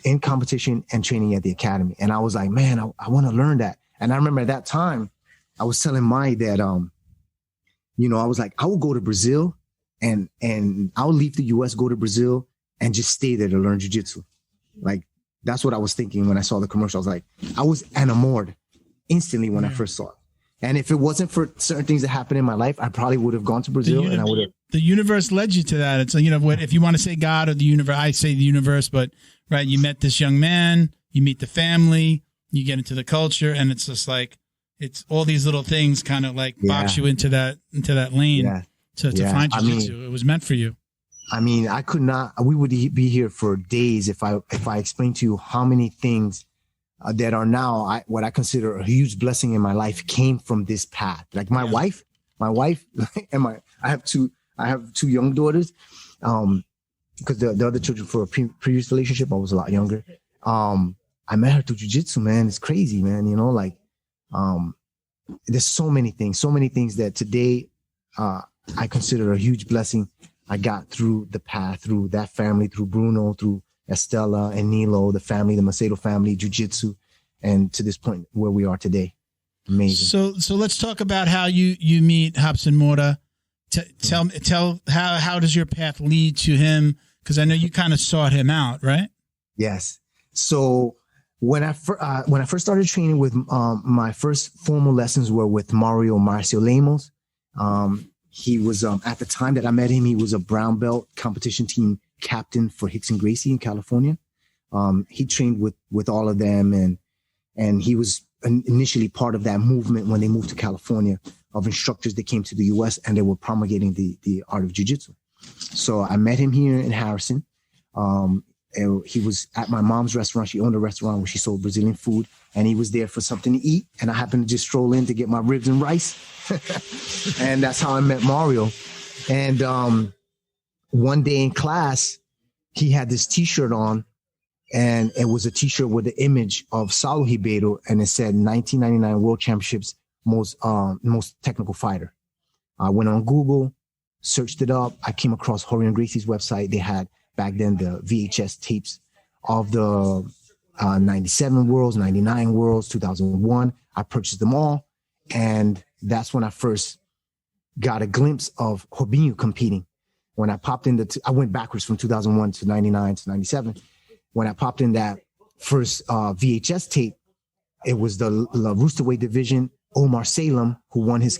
in competition and training at the academy. And I was like, man, I want to learn that. And I remember at that time, I was telling Mai that, you know, I was like, I will go to Brazil and I'll leave the US, go to Brazil, and just stay there to learn jiu-jitsu. Like, that's what I was thinking when I saw the commercial. I was like, I was enamored instantly when I first saw it. And if it wasn't for certain things that happened in my life, I probably would have gone to Brazil, and I would have. The universe led you to that. It's, you know, what, if you want to say God or the universe, I say the universe, but right, you met this young man, you meet the family, you get into the culture, and it's just like, it's all these little things kind of like box you into that lane to find jiu-jitsu. It was meant for you. I mean, I could not. We would be here for days if I explained to you how many things that are now what I consider a huge blessing in my life came from this path. Like my wife, and I have two young daughters. Because the other children for a previous relationship, I was a lot younger. I met her through jiu-jitsu, man. It's crazy, man. You know, like there's so many things that today I consider a huge blessing. I got through the path, through that family, through Bruno, through Estela and Nilo, the family, the Macedo family, jiu-jitsu, and to this point where we are today. Amazing. So let's talk about how you meet Robson Moura. Tell how does your path lead to him? Because I know you kind of sought him out, right? Yes. So when I first started training with my first formal lessons were with Marcio Lemos. He was at the time that I met him, he was a brown belt competition team captain for Rickson Gracie in California. He trained with all of them, and he was initially part of that movement when they moved to California of instructors that came to the US and they were promulgating the art of jiu-jitsu. So I met him here in Harrison. He was at my mom's restaurant. She owned a restaurant where she sold Brazilian food, and he was there for something to eat. And I happened to just stroll in to get my ribs and rice. And that's how I met Mario. And one day in class, he had this t-shirt on, and it was a t-shirt with the image of Saulo Ribeiro, and it said 1999 World Championships most technical fighter. I went on Google, searched it up. I came across Rorion Gracie's website. They had back then the VHS tapes of the 97 Worlds, 99 Worlds, 2001. I purchased them all. And that's when I first got a glimpse of Robinho competing. when I popped in I went backwards from 2001 to 99 to 97. When I popped in that first VHS tape, it was the Roosterweight division. Omar Salem, who won his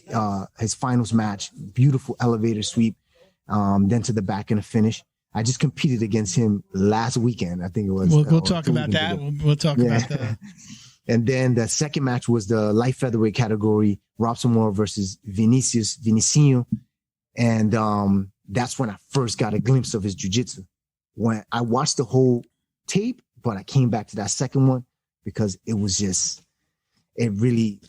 finals match, beautiful elevator sweep, then to the back and a finish. I just competed against him last weekend. I think it was. We'll talk about that. We'll talk about that. And then the second match was the light featherweight category, Robson Moore versus Vinicinho. And that's when I first got a glimpse of his jiu-jitsu. When I watched the whole tape, but I came back to that second one because it was just, it really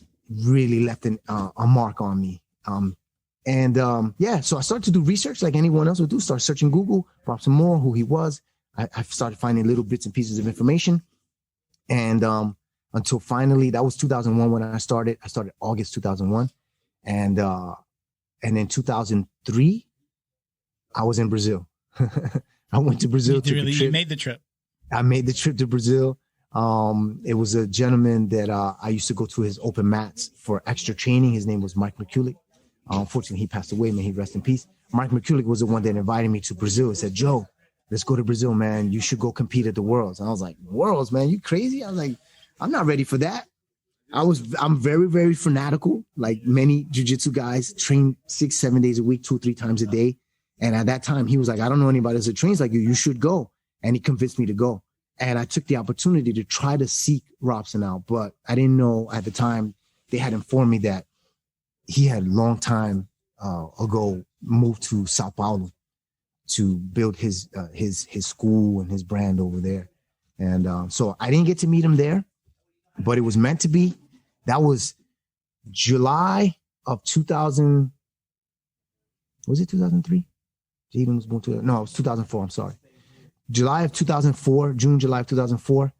left a mark on me. So I started to do research like anyone else would do, start searching Google, Robson Moore, who he was. I started finding little bits and pieces of information. And until finally, that was 2001 when I started. I started August 2001. And in 2003, I was in Brazil. I went to Brazil. You made the trip. I made the trip to Brazil. It was a gentleman that I used to go to his open mats for extra training. His name was Mike McCulloch. Unfortunately, he passed away. May he rest in peace. Mike McCulloch was the one that invited me to Brazil. He said, Joe, let's go to Brazil, man. You should go compete at the Worlds. And I was like, Worlds, man, you crazy? I was like, I'm not ready for that. I'm very, very fanatical. Like many jiu-jitsu guys, train 6-7 days a week, 2-3 times a day. And at that time, he was like, I don't know anybody else that trains like you. You should go. And he convinced me to go. And I took the opportunity to try to seek Robson out. But I didn't know at the time, they had informed me that he had a long time ago moved to Sao Paulo to build his school and his brand over there. And so I didn't get to meet him there, but it was meant to be. That was July of 2000. Was it 2003? Jaden was born no, it was 2004. I'm sorry. July of 2004, July of 2004.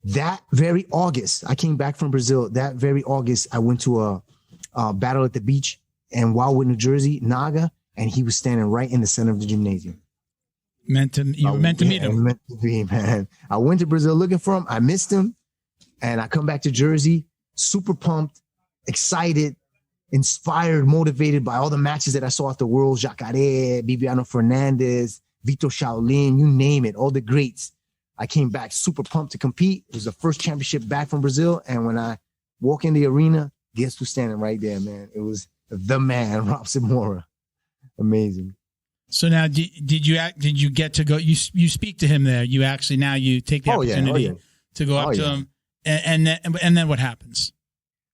That very August, I came back from Brazil. That very August, I went to a battle at the beach in Wildwood, New Jersey, Naga, and he was standing right in the center of the gymnasium. You were meant to meet him. Meant to be, man. I went to Brazil looking for him. I missed him. And I come back to Jersey, super pumped, excited, inspired, motivated by all the matches that I saw at the World. Jacare, Bibiano Fernandez, Vitor Shaolin, you name it, all the greats. I came back super pumped to compete. It was the first championship back from Brazil. And when I walk in the arena, guess who's standing right there, man? It was the man, Robson Moore. Amazing. So now, did you get to go? You speak to him there. You actually you take the opportunity to go up to him, and then what happens?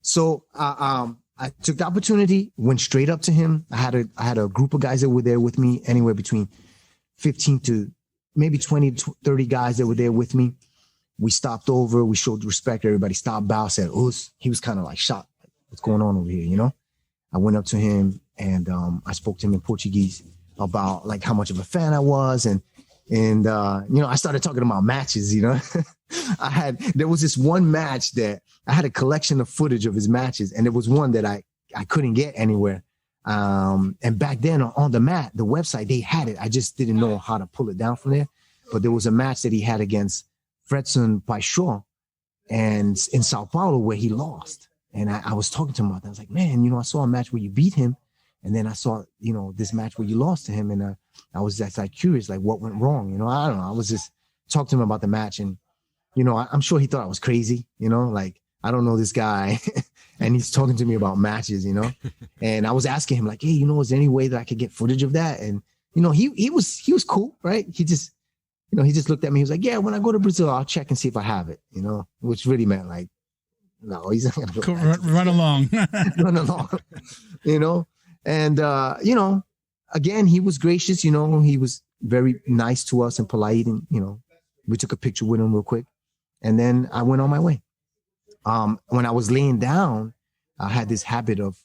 So I took the opportunity, went straight up to him. I had a group of guys that were there with me, anywhere between 15 to maybe 20 to 30 guys that were there with me. We stopped over. We showed respect. Everybody stopped, bow, said, "Us." He was kind of like shocked. What's going on over here? You know. I went up to him and I spoke to him in Portuguese about like how much of a fan I was, and I started talking about matches. You know, there was this one match that I had a collection of footage of his matches, and there was one that I couldn't get anywhere. And back then on the mat, the website, they had it. I just didn't know how to pull it down from there. But there was a match that he had against Fredson Paixão and in Sao Paulo where he lost. And I was talking to him about that. I was like, man, I saw a match where you beat him. And then I saw, this match where you lost to him. And I was just like curious, like what went wrong? I don't know. I was just talking to him about the match. And, I'm sure he thought I was crazy, like I don't know this guy. And he's talking to me about matches, and I was asking him like, hey, is there any way that I could get footage of that? And, he was cool, right? He just looked at me. He was like, yeah, when I go to Brazil, I'll check and see if I have it, which really meant like, no, he's not going to go. Run along. Run along, and, again, he was gracious, he was very nice to us and polite. And, we took a picture with him real quick. And then I went on my way. When I was laying down, I had this habit of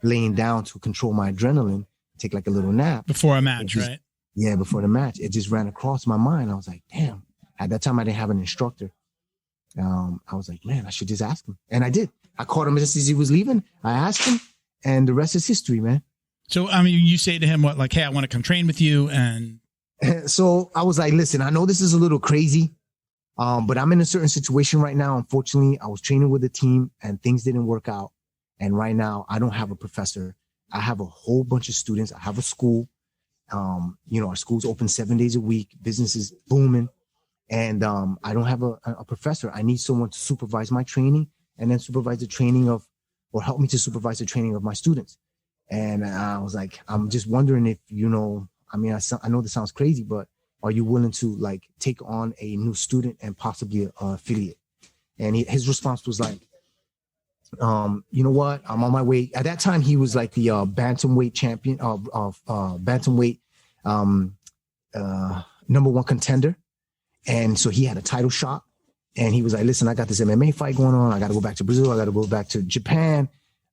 laying down to control my adrenaline, take like a little nap. Before a match, right? Yeah, before the match. It just ran across my mind. I was like, damn. At that time, I didn't have an instructor. I was like, man, I should just ask him. And I did. I caught him just as he was leaving. I asked him, and the rest is history, man. So, you say to him what, like, hey, I want to come train with you. And so I was like, listen, I know this is a little crazy. But I'm in a certain situation right now. Unfortunately, I was training with a team and things didn't work out. And right now I don't have a professor. I have a whole bunch of students. I have a school. Our school's open 7 days a week. Business is booming. And I don't have a professor. I need someone to supervise my training and then supervise the training or help me to supervise the training of my students. And I was like, I'm just wondering if, I know this sounds crazy, but are you willing to like take on a new student and possibly an affiliate? And his response was like, you know what? I'm on my way. At that time, he was like the bantamweight champion of bantamweight number one contender. And so he had a title shot. And he was like, listen, I got this MMA fight going on. I got to go back to Brazil. I got to go back to Japan.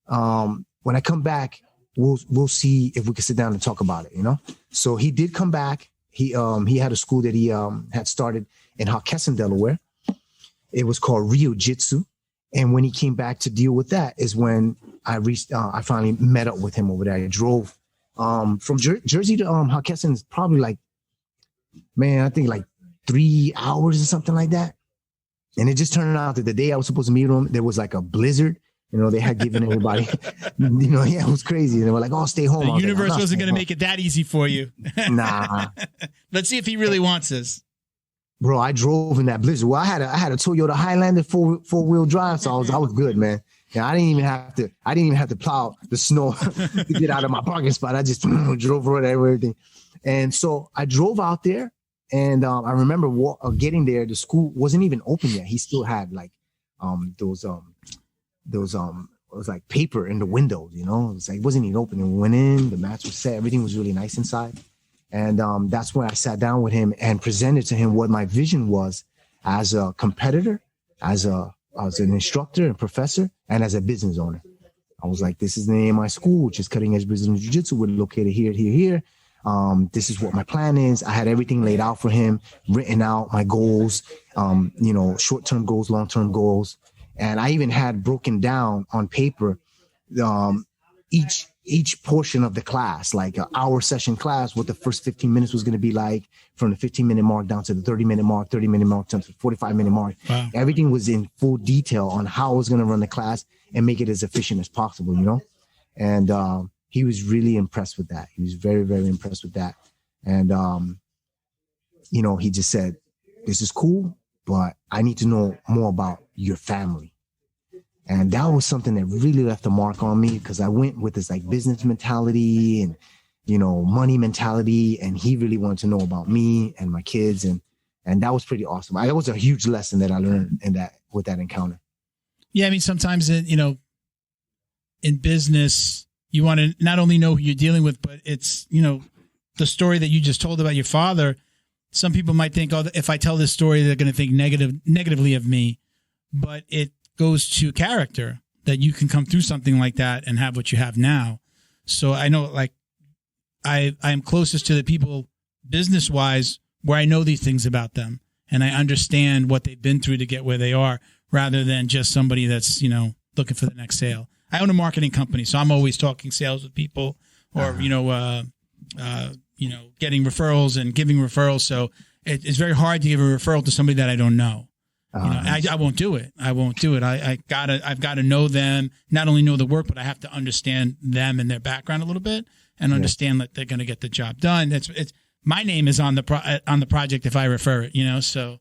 When I come back, we'll see if we can sit down and talk about it, So he did come back. He had a school that he had started in Hawkesson, Delaware. It was called Jiu Jitsu. And when he came back to deal with that is when I finally met up with him over there. I drove from Jersey to Hawkesson is probably like, I think like 3 hours or something like that. And it just turned out that the day I was supposed to meet him, there was like a blizzard. They had given everybody, it was crazy. And they were like, oh, stay home. The universe wasn't going to make it that easy for you. Nah. Let's see if he really wants this. Bro, I drove in that blizzard. Well, I had a Toyota Highlander four-wheel drive, so I was good, man. Yeah, I didn't even have to plow the snow to get out of my parking spot. I just drove around everything. And so I drove out there, and I remember getting there. The school wasn't even open yet. He still had like those it was like paper in the windows, It was like it wasn't even open. And we went in, the mats were set, everything was really nice inside. And that's when I sat down with him and presented to him what my vision was as a competitor, as an instructor and professor, and as a business owner. I was like, this is the name of my school, which is Cutting Edge Business Jiu-Jitsu. We're located here. This is what my plan is. I had everything laid out for him, written out my goals, short-term goals, long-term goals. And I even had broken down on paper each portion of the class, like an hour session class, what the first 15 minutes was going to be like, from the 15-minute mark down to the 30-minute mark, 30-minute mark down to the 45-minute mark. Wow. Everything was in full detail on how I was going to run the class and make it as efficient as possible, And he was really impressed with that. He was very, very impressed with that. And, he just said, this is cool, but I need to know more about your family. And that was something that really left a mark on me, because I went with this like business mentality and, money mentality. And he really wanted to know about me and my kids. And that was pretty awesome. That was a huge lesson that I learned with that encounter. Yeah. I mean, sometimes, in business, you want to not only know who you're dealing with, but it's, the story that you just told about your father. Some people might think, oh, if I tell this story, they're going to think negatively of me, but it goes to character, that you can come through something like that and have what you have now. So I know, like, I'm closest to the people business wise where I know these things about them and I understand what they've been through to get where they are, rather than just somebody that's, looking for the next sale. I own a marketing company, so I'm always talking sales with people, or, getting referrals and giving referrals. So it's very hard to give a referral to somebody that I don't know. I won't do it. I've got to know them, not only know the work, but I have to understand them and their background a little bit, and understand that they're going to get the job done. It's my name is on the project if I refer it, So,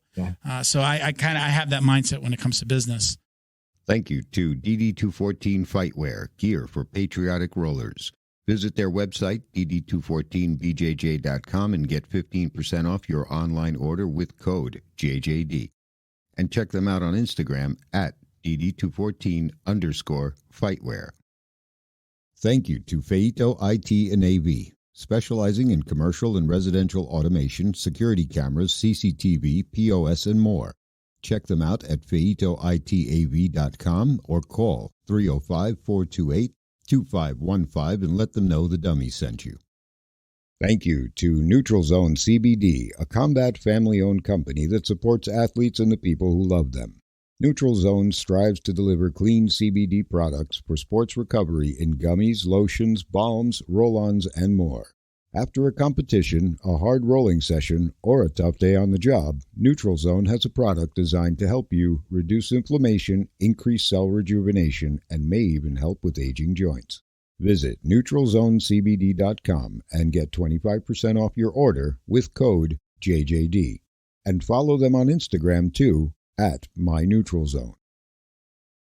so I have that mindset when it comes to business. Thank you to DD214 Fightwear, gear for patriotic rollers. Visit their website, dd214bjj.com, and get 15% off your online order with code JJD. And check them out on Instagram at dd214_fightwear. Thank you to Feito IT and AV, specializing in commercial and residential automation, security cameras, CCTV, POS, and more. Check them out at feitoitav.com or call 305-428-2515 and let them know the dummy sent you. Thank you to Zone Cbd, a combat family-owned company that supports athletes and the people who love them. Zone strives to deliver clean CBD products for sports recovery in gummies, lotions, balms, roll-ons, and more. After a competition, a hard rolling session, or a tough day on the job, Zone has a product designed to help you reduce inflammation, increase cell rejuvenation, and may even help with aging joints. Visit NeutralZoneCBD.com and get 25% off your order with code JJD. And follow them on Instagram too at MyNeutralZone.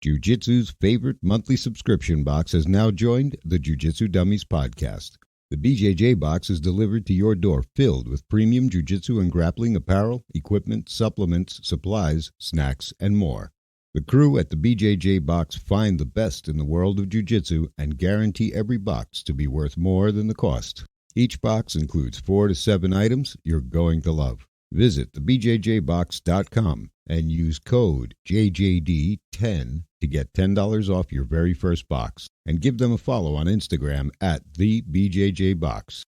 Jiu Jitsu's favorite monthly subscription box has now joined the Jiu Jitsu Dummies podcast. The Bjj Box is delivered to your door filled with premium Jiu Jitsu and grappling apparel, equipment, supplements, supplies, snacks, and more. The crew at the Bjj Box find the best in the world of Jiu Jitsu and guarantee every box to be worth more than the cost. Each box includes 4 to 7 items you're going to love. Visit thebjjbox.com and use code JJD10 to get $10 off your very first box. And give them a follow on Instagram at thebjjbox.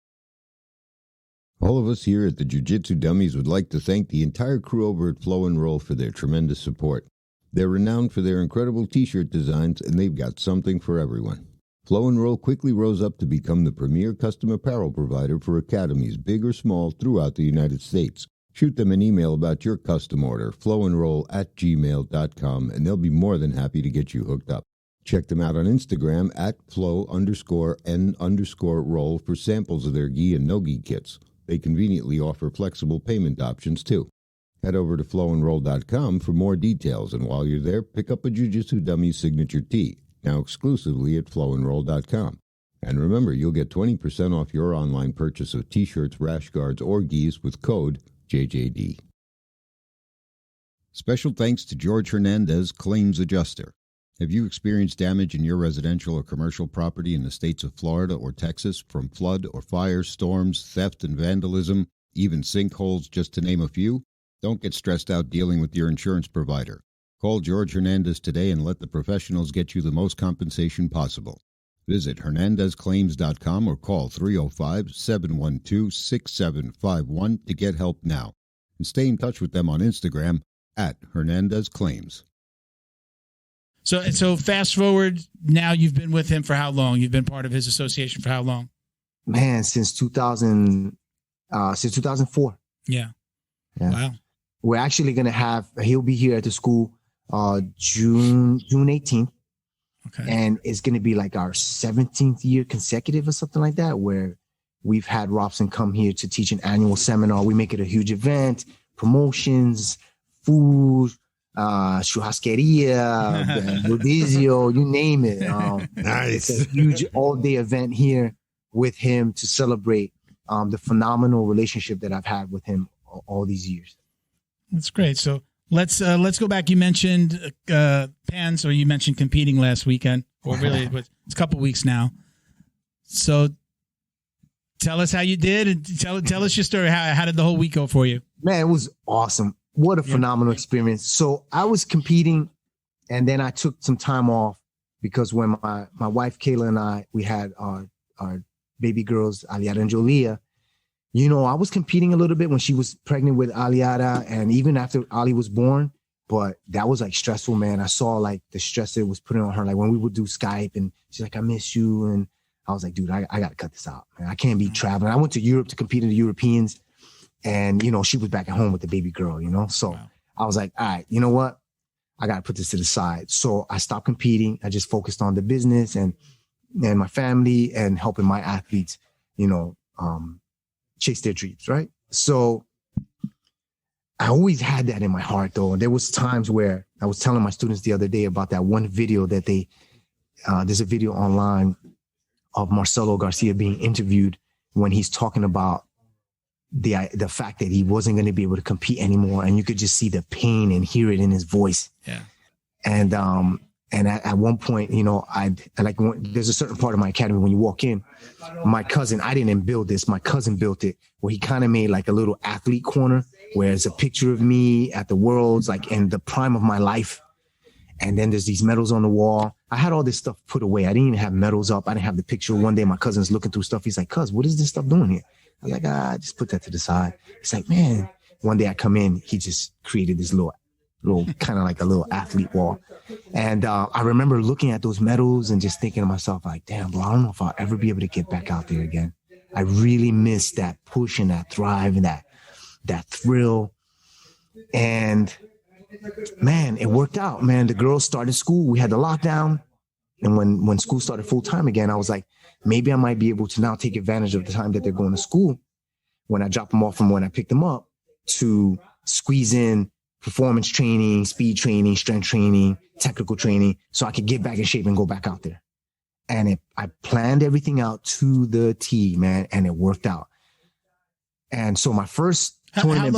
All of us here at the Jiu Jitsu Dummies would like to thank the entire crew over at Flow and Roll for their tremendous support. They're renowned for their incredible t-shirt designs, and they've got something for everyone. Flow and Roll quickly rose up to become the premier custom apparel provider for academies, big or small, throughout the United States. Shoot them an email about your custom order, flowandroll@gmail.com, and they'll be more than happy to get you hooked up. Check them out on Instagram at flow_n_roll for samples of their gi and no-gi kits. They conveniently offer flexible payment options, too. Head over to flowandroll.com for more details, and while you're there, pick up a Jiu Jitsu Dummies signature tee, now exclusively at flowandroll.com. And remember, you'll get 20% off your online purchase of t-shirts, rash guards, or gis with code JJD. Special thanks to George Hernandez, Claims Adjuster. Have you experienced damage in your residential or commercial property in the states of Florida or Texas from flood or fire, storms, theft and vandalism, even sinkholes, just to name a few? Don't get stressed out dealing with your insurance provider. Call George Hernandez today and let the professionals get you the most compensation possible. Visit HernandezClaims.com or call 305-712-6751 to get help now. And stay in touch with them on Instagram at Hernandez Claims. So fast forward, now you've been with him for how long? You've been part of his association for how long? Man, since 2004. Yeah. Wow. We're actually going to he'll be here at the school June 18th. Okay. And it's going to be like our 17th year consecutive or something like that, where we've had Robson come here to teach an annual seminar. We make it a huge event, promotions, food, churrasqueria, rodizio, you name it. Nice. It's a huge all-day event here with him to celebrate the phenomenal relationship that I've had with him all these years. That's great. So let's go back. You mentioned Pans, or you mentioned competing last weekend, or really it's a couple weeks now. So tell us how you did, and tell us your story. How did the whole week go for you? Man, it was awesome. What a phenomenal experience. So I was competing, and then I took some time off because when my wife Kayla and we had our baby girls Aliada and Jolia. You know, I was competing a little bit when she was pregnant with Aliada, and even after Ali was born, but that was like stressful, man. I saw like the stress it was putting on her. Like when we would do Skype and she's like, I miss you. And I was like, dude, I got to cut this out, man. I can't be traveling. I went to Europe to compete in the Europeans, and, you know, she was back at home with the baby girl, you know? So I was like, all right, you know what? I got to put this to the side. So I stopped competing. I just focused on the business and my family and helping my athletes, you know, chase their dreams, right? So I always had that in my heart, though. And there was times where I was telling my students the other day about that one video that there's a video online of Marcelo Garcia being interviewed when he's talking about the fact that he wasn't going to be able to compete anymore. And you could just see the pain and hear it in his voice. Yeah. And at one point, you know, there's a certain part of my academy when you walk in, my cousin, I didn't build this. My cousin built it, where he kind of made like a little athlete corner where it's a picture of me at the Worlds, like in the prime of my life. And then there's these medals on the wall. I had all this stuff put away. I didn't even have medals up. I didn't have the picture. One day my cousin's looking through stuff. He's like, cuz, what is this stuff doing here? I was like, just put that to the side. It's like, man, one day I come in, he just created this little kind of like a little athlete wall. And I remember looking at those medals and just thinking to myself, like, damn, bro, I don't know if I'll ever be able to get back out there again. I really miss that push and that thrive and that thrill. And man, it worked out, man. The girls started school. We had the lockdown. And when school started full time again, I was like, maybe I might be able to now take advantage of the time that they're going to school when I drop them off from when I pick them up to squeeze in performance training, speed training, strength training, technical training, so I could get back in shape and go back out there. And I planned everything out to the T, man, and it worked out. And so my first tournament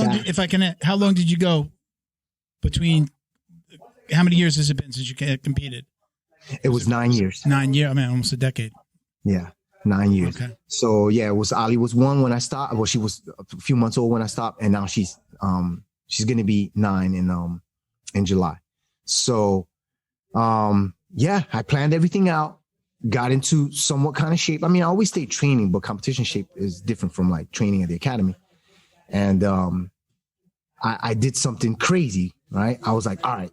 how long did you go between? How many years has it been since you competed? It was 9 years. 9 years. I mean, almost a decade. Yeah, 9 years. Okay. So yeah, it was Ali was 1 when I stopped. Well, she was a few months old when I stopped, and now she's going to be 9 in July. So yeah, I planned everything out, got into somewhat kind of shape. I mean, I always stay training, but competition shape is different from like training at the academy. And I did something crazy, right? I was like, all right,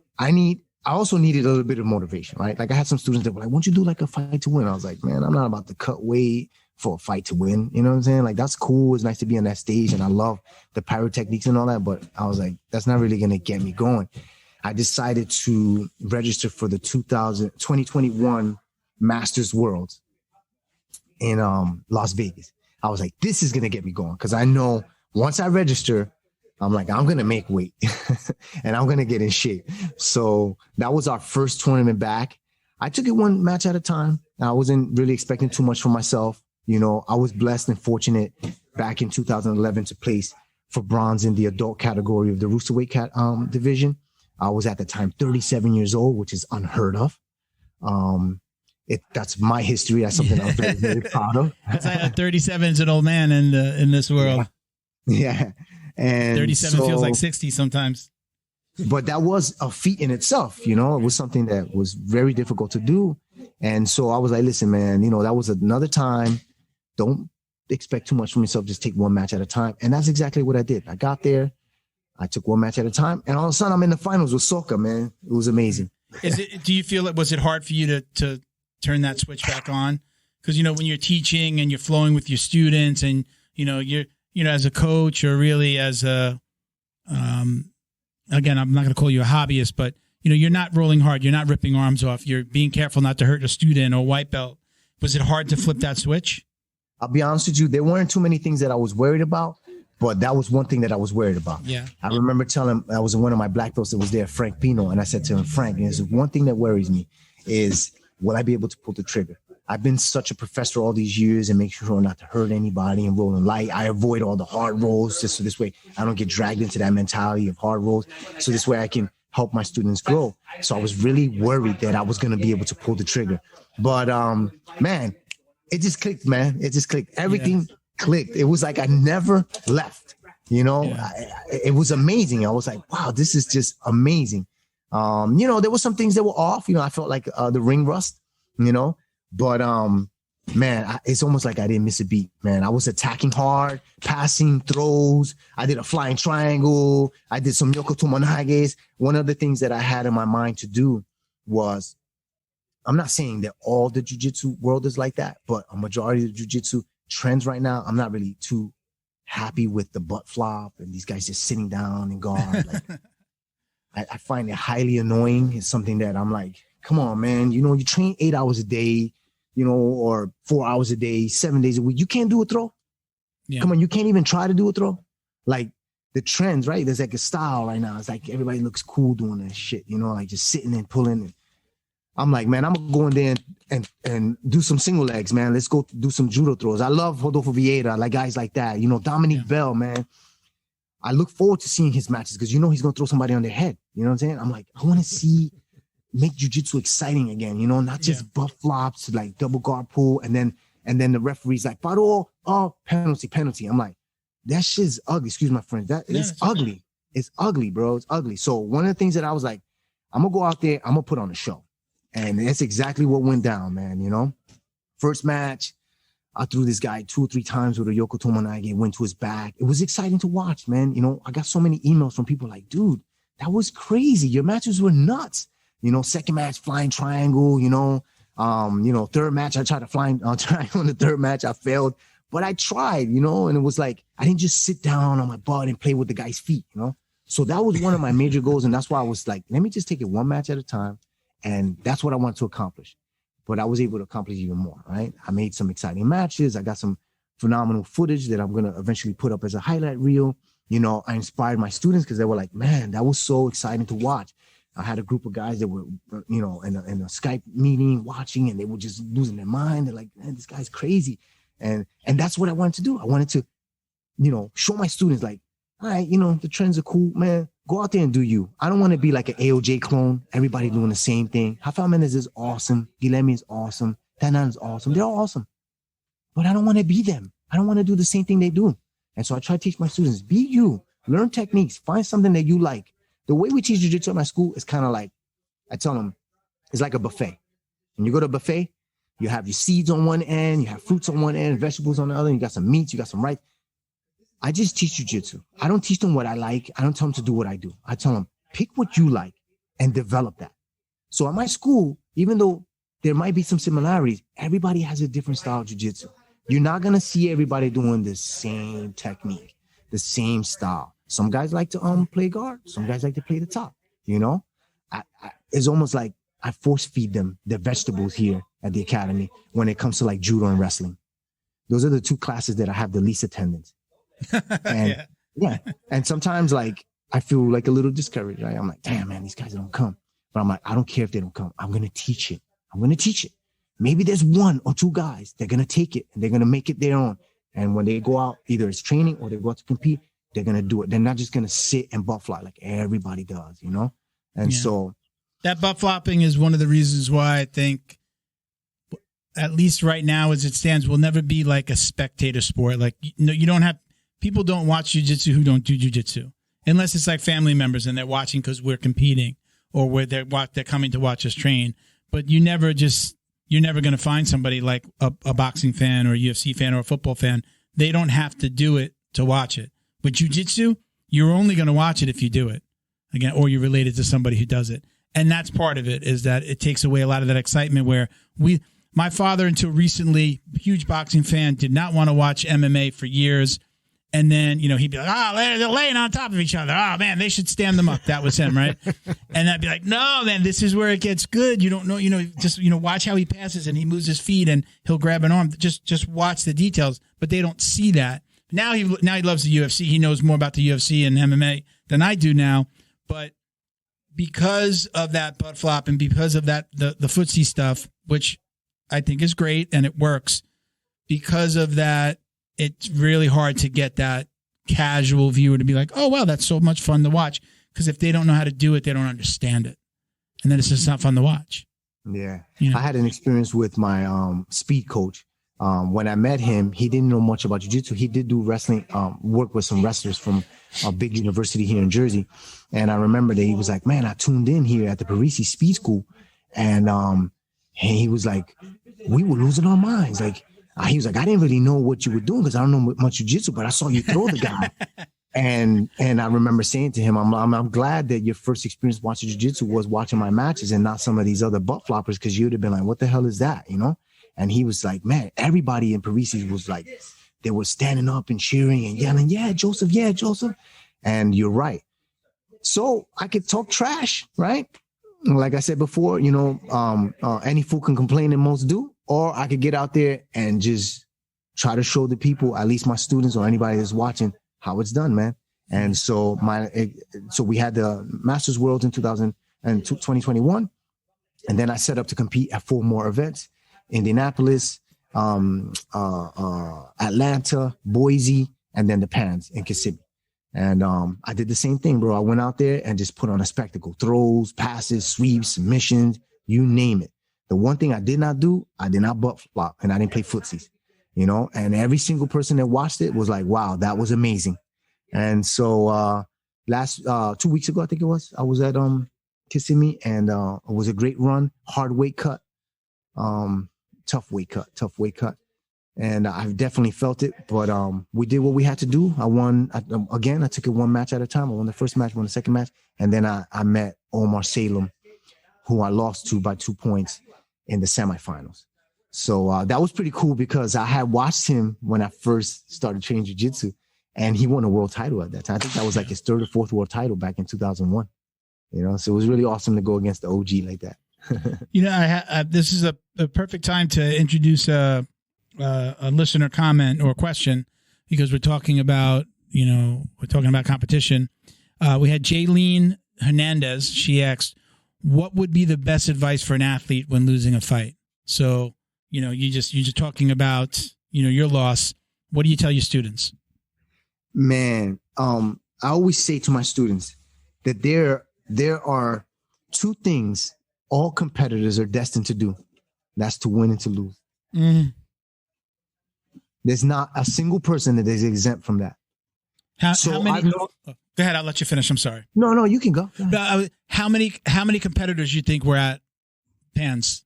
I also needed a little bit of motivation, right? Like I had some students that were like, why don't you do like a fight to win? I was like, man, I'm not about to cut weight for a fight to win. You know what I'm saying? Like that's cool. It's nice to be on that stage and I love the pyrotechnics and all that. But I was like, that's not really going to get me going. I decided to register for the 2021 Masters Worlds in Las Vegas. I was like, this is going to get me going. Because I know once I register, I'm like, I'm going to make weight and I'm going to get in shape. So that was our first tournament back. I took it one match at a time. I wasn't really expecting too much from myself. You know, I was blessed and fortunate back in 2011 to place for bronze in the adult category of the Roosterweight division. I was at the time 37 years old, which is unheard of. That's my history. That's something I'm very, very proud of. 37 is an old man in this world. Yeah. And 37 feels like 60 sometimes. But that was a feat in itself, you know. It was something that was very difficult to do. And so I was like, listen, man, you know, that was another time. Don't expect too much from yourself. Just take one match at a time. And that's exactly what I did. I got there. I took one match at a time. And all of a sudden, I'm in the finals with Soka, man. It was amazing. Do you feel was it hard for you to turn that switch back on? Because, you know, when you're teaching and you're flowing with your students and, you know, as a coach or really as a, again, I'm not going to call you a hobbyist, but, you know, you're not rolling hard. You're not ripping arms off. You're being careful not to hurt a student or white belt. Was it hard to flip that switch? I'll be honest with you. There weren't too many things that I was worried about, but that was one thing that I was worried about. Yeah. I remember telling, I was one of my black belts that was there, Frank Pino, and I said to him, Frank, there's one thing that worries me is, will I be able to pull the trigger? I've been such a professor all these years and make sure not to hurt anybody and rolling light. I avoid all the hard rolls just so this way I don't get dragged into that mentality of hard rolls. So this way I can help my students grow. So I was really worried that I was going to be able to pull the trigger. But man, it just clicked, man. It just clicked. Everything clicked. It was like I never left, you know. It was amazing. I was like, wow, this is just amazing. You know, there were some things that were off. You know, I felt like the ring rust, you know. But, man, it's almost like I didn't miss a beat, man. I was attacking hard, passing, throws. I did a flying triangle. I did some Yoko Tomonages. One of the things that I had in my mind to do was, I'm not saying that all the jiu-jitsu world is like that, but a majority of the jiu-jitsu trends right now, I'm not really too happy with the butt flop and these guys just sitting down in guard. Like, I find it highly annoying. It's something that I'm like, come on, man. You know, you train 8 hours a day, you know, or 4 hours a day, 7 days a week. You can't do a throw. Yeah. Come on, you can't even try to do a throw. Like the trends, right? There's like a style right now. It's like everybody looks cool doing that shit, you know, like just sitting and pulling. And I'm like, man, I'm going to go in there and do some single legs, man. Let's go do some judo throws. I love Rodolfo Vieira, like guys like that. You know, Dominique Bell, man. I look forward to seeing his matches because, you know, he's going to throw somebody on their head. You know what I'm saying? I'm like, I want to make jiu-jitsu exciting again, you know, not just butt flops, like double guard pull, and then the referee's like, paro, oh, penalty. I'm like, that shit's ugly. Excuse my friend. It's ugly. Okay. It's ugly, bro. It's ugly. So one of the things that I was like, I'm gonna go out there, I'm gonna put on a show. And that's exactly what went down, man, you know? First match, I threw this guy 2 or 3 times with a Yoko Tomonage, went to his back. It was exciting to watch, man. You know, I got so many emails from people like, dude, that was crazy. Your matches were nuts. You know, second match, flying triangle, you know, third match, I tried to flying triangle in the third match. I failed, but I tried, you know, and it was like, I didn't just sit down on my butt and play with the guy's feet, you know? So that was one of my major goals. And that's why I was like, let me just take it one match at a time. And that's what I wanted to accomplish. but I was able to accomplish even more, right? I made some exciting matches. I got some phenomenal footage that I'm going to eventually put up as a highlight reel. You know, I inspired my students because they were like, man, that was so exciting to watch. I had a group of guys that were, you know, in a Skype meeting watching, and they were just losing their mind. They're like, man, this guy's crazy. And that's what I wanted to do. I wanted to, you know, show my students like, all right, you know, the trends are cool, man. Go out there and do you. I don't want to be like an AOJ clone. Everybody doing the same thing. Rafael Mendes is awesome. Guilherme is awesome. Tanan is awesome. They're all awesome. But I don't want to be them. I don't want to do the same thing they do. And so I try to teach my students, be you. Learn techniques. Find something that you like. The way we teach jiu-jitsu at my school is kind of like, I tell them, it's like a buffet. When you go to a buffet, you have your seeds on one end, you have fruits on one end, vegetables on the other, you got some meats, you got some rice. I just teach jiu-jitsu. I don't teach them what I like. I don't tell them to do what I do. I tell them, pick what you like and develop that. So at my school, even though there might be some similarities, everybody has a different style of jiu-jitsu. You're not going to see everybody doing the same technique, the same style. Some guys like to play guard. Some guys like to play the top, you know? It's almost like I force feed them the vegetables here at the academy when it comes to like judo and wrestling. Those are the two classes that I have the least attendance. And yeah. And sometimes like I feel like a little discouraged, right? I'm like, damn, man, these guys don't come. But I'm like, I don't care if they don't come. I'm going to teach it. Maybe there's one or two guys that are going to take it and they're going to make it their own. And when they go out, either it's training or they go out to compete, they're going to do it. They're not just going to sit and butt fly like everybody does, you know? And so that butt flopping is one of the reasons why I think, at least right now as it stands, will never be like a spectator sport. Like, you don't have, people don't watch jiu-jitsu who don't do jiu-jitsu unless it's like family members and they're watching because we're competing or where they're coming to watch us train. But you're never going to find somebody like a boxing fan or a UFC fan or a football fan. They don't have to do it to watch it. With jiu-jitsu, you're only going to watch it if you do it, again, or you're related to somebody who does it. And that's part of it, is that it takes away a lot of that excitement where my father, until recently, huge boxing fan, did not want to watch MMA for years. And then, you know, he'd be like, they're laying on top of each other. Oh, man, they should stand them up. That was him, right? And I'd be like, no, man, this is where it gets good. You don't know, just watch how he passes and he moves his feet and he'll grab an arm. Just watch the details. But they don't see that. Now he loves the UFC. He knows more about the UFC and MMA than I do now. But because of that butt flop and because of that, the footsie stuff, which I think is great and it works, because of that, it's really hard to get that casual viewer to be like, oh, wow, that's so much fun to watch. Because if they don't know how to do it, they don't understand it. And then it's just not fun to watch. Yeah. I had an experience with my speed coach. When I met him, he didn't know much about jiu-jitsu. He did do wrestling, work with some wrestlers from a big university here in Jersey. And I remember that he was like, man, I tuned in here at the Parisi Speed School. And he was like, we were losing our minds. Like, he was like, I didn't really know what you were doing because I don't know much jiu-jitsu, but I saw you throw the guy. And I remember saying to him, I'm glad that your first experience watching jiu-jitsu was watching my matches and not some of these other butt floppers, because you'd have been like, what the hell is that, you know? And he was like, man, everybody in Parisi was like, they were standing up and cheering and yelling, yeah, Joseph. And you're right. So I could talk trash, right? Like I said before, any fool can complain and most do. Or I could get out there and just try to show the people, at least my students or anybody that's watching, how it's done, man. And so we had the Masters World in 2021. And then I set up to compete at 4 more events: Indianapolis, Atlanta, Boise, and then the Pans in Kissimmee. And I did the same thing, bro. I went out there and just put on a spectacle: throws, passes, sweeps, submissions, you name it. The one thing I did not do, I did not butt flop, and I didn't play footsies, and every single person that watched it was like, wow, that was amazing. And so last 2 weeks ago, I think it was, I was at Kissimmee, and it was a great run, hard weight cut, tough weight cut. And I've definitely felt it, but we did what we had to do. I won, again, I took it one match at a time. I won the first match, won the second match, and then I met Omar Salem, who I lost to by 2 points in the semifinals. So that was pretty cool because I had watched him when I first started training jiu-jitsu, and he won a world title at that time. I think that was like his 3rd or 4th world title back in 2001. So it was really awesome to go against the OG like that. This is a perfect time to introduce a listener comment or question, because we're talking about competition. We had Jaylene Hernandez. She asked, what would be the best advice for an athlete when losing a fight? So, you're just talking about, your loss. What do you tell your students? Man, I always say to my students that there are two things all competitors are destined to do. That's to win and to lose. Mm. There's not a single person that is exempt from that. How many? Go ahead. I'll let you finish. I'm sorry. No, you can go. How many competitors you think were at PANS?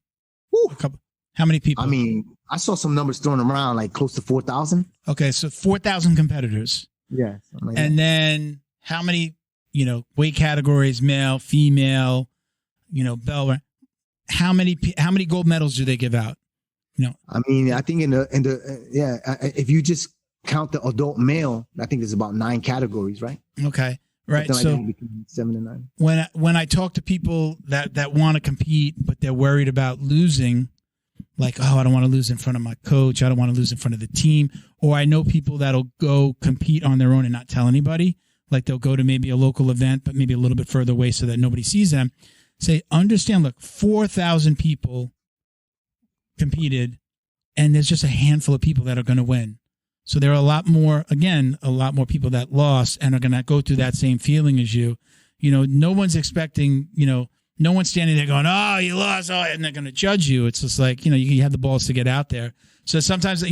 How many people? I mean, I saw some numbers thrown around, like close to 4,000. Okay, so 4,000 competitors. Yeah. And then how many, weight categories, male, female, bell? How many gold medals do they give out? I mean, I think if you just count the adult male, I think there's about 9 categories, right? Okay. Right. So between 7 and 9. When I talk to people that want to compete, but they're worried about losing, like, I don't want to lose in front of my coach. I don't want to lose in front of the team. Or I know people that'll go compete on their own and not tell anybody. Like they'll go to maybe a local event, but maybe a little bit further away so that nobody sees them. Say, understand, look, 4,000 people competed, and there's just a handful of people that are going to win. So there are a lot more people that lost and are going to go through that same feeling as you. No one's expecting, no one's standing there going, oh, you lost, and they're going to judge you. It's just like, you have the balls to get out there. So sometimes,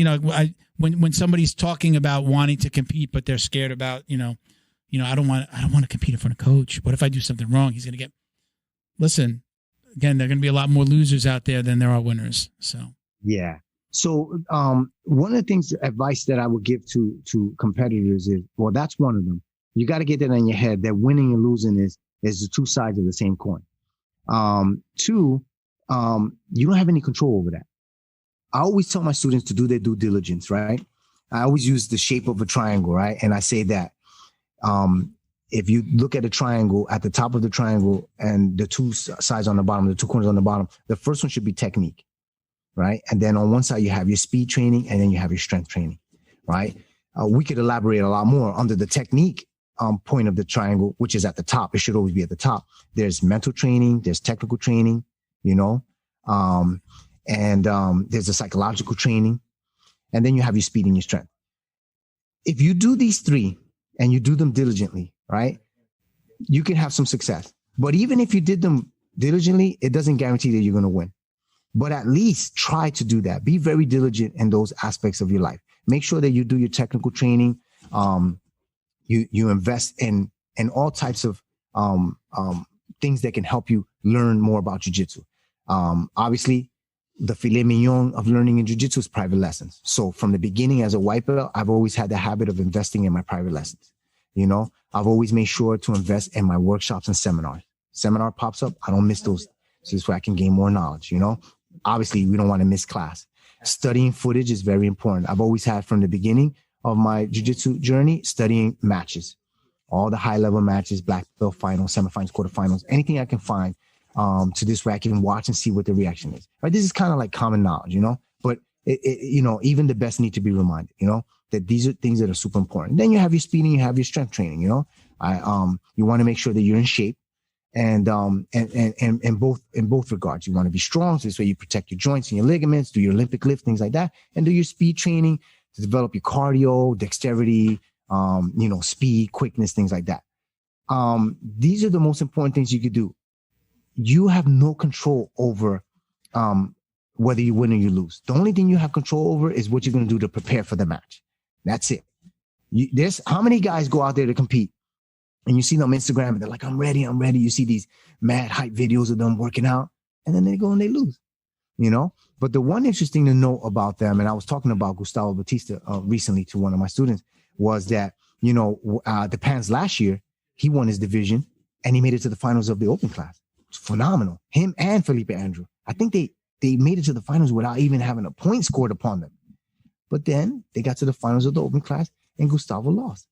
when somebody's talking about wanting to compete, but they're scared about, I don't want to compete in front of coach. What if I do something wrong? He's going to listen, again, there are going to be a lot more losers out there than there are winners. So, yeah. So one of the things, advice that I would give to competitors is, well, that's one of them. You got to get that in your head that winning and losing is the two sides of the same coin. Two, you don't have any control over that. I always tell my students to do their due diligence, right? I always use the shape of a triangle, right? And I say that if you look at a triangle, at the top of the triangle and the two sides on the bottom, the two corners on the bottom, the first one should be technique, right? And then on one side, you have your speed training, and then you have your strength training, right? We could elaborate a lot more under the technique point of the triangle, which is at the top. It should always be at the top. There's mental training, there's technical training, and there's the psychological training, and then you have your speed and your strength. If you do these three and you do them diligently, right, you can have some success. But even if you did them diligently, it doesn't guarantee that you're going to win. But at least try to do that. Be very diligent in those aspects of your life. Make sure that you do your technical training. You invest in all types of things that can help you learn more about jiu-jitsu. Obviously, the filet mignon of learning in jiu-jitsu is private lessons. So from the beginning as a white belt, I've always had the habit of investing in my private lessons. I've always made sure to invest in my workshops and seminars. Seminar pops up, I don't miss those. So this way I can gain more knowledge, Obviously, we don't want to miss class. Studying footage is very important. I've always had from the beginning of my jiu-jitsu journey, studying matches, all the high-level matches, black belt finals, semifinals, quarterfinals, anything I can find to this where I can watch and see what the reaction is. Right? This is kind of like common knowledge, but even the best need to be reminded, that these are things that are super important. Then you have your speed and you have your strength training, you want to make sure that you're in shape. And in both regards, you want to be strong. So this way you protect your joints and your ligaments, do your Olympic lift, things like that, and do your speed training to develop your cardio, dexterity, speed, quickness, things like that. These are the most important things you could do. You have no control over whether you win or you lose. The only thing you have control over is what you're going to do to prepare for the match. That's it. How many guys go out there to compete? And you see them on Instagram and they're like, I'm ready. You see these mad hype videos of them working out, and then they go and they lose, But the one interesting to know about them, and I was talking about Gustavo Batista recently to one of my students, was that, the PANS last year, he won his division and he made it to the finals of the open class. It's phenomenal. Him and Felipe Andrew. I think they made it to the finals without even having a point scored upon them. But then they got to the finals of the open class and Gustavo lost.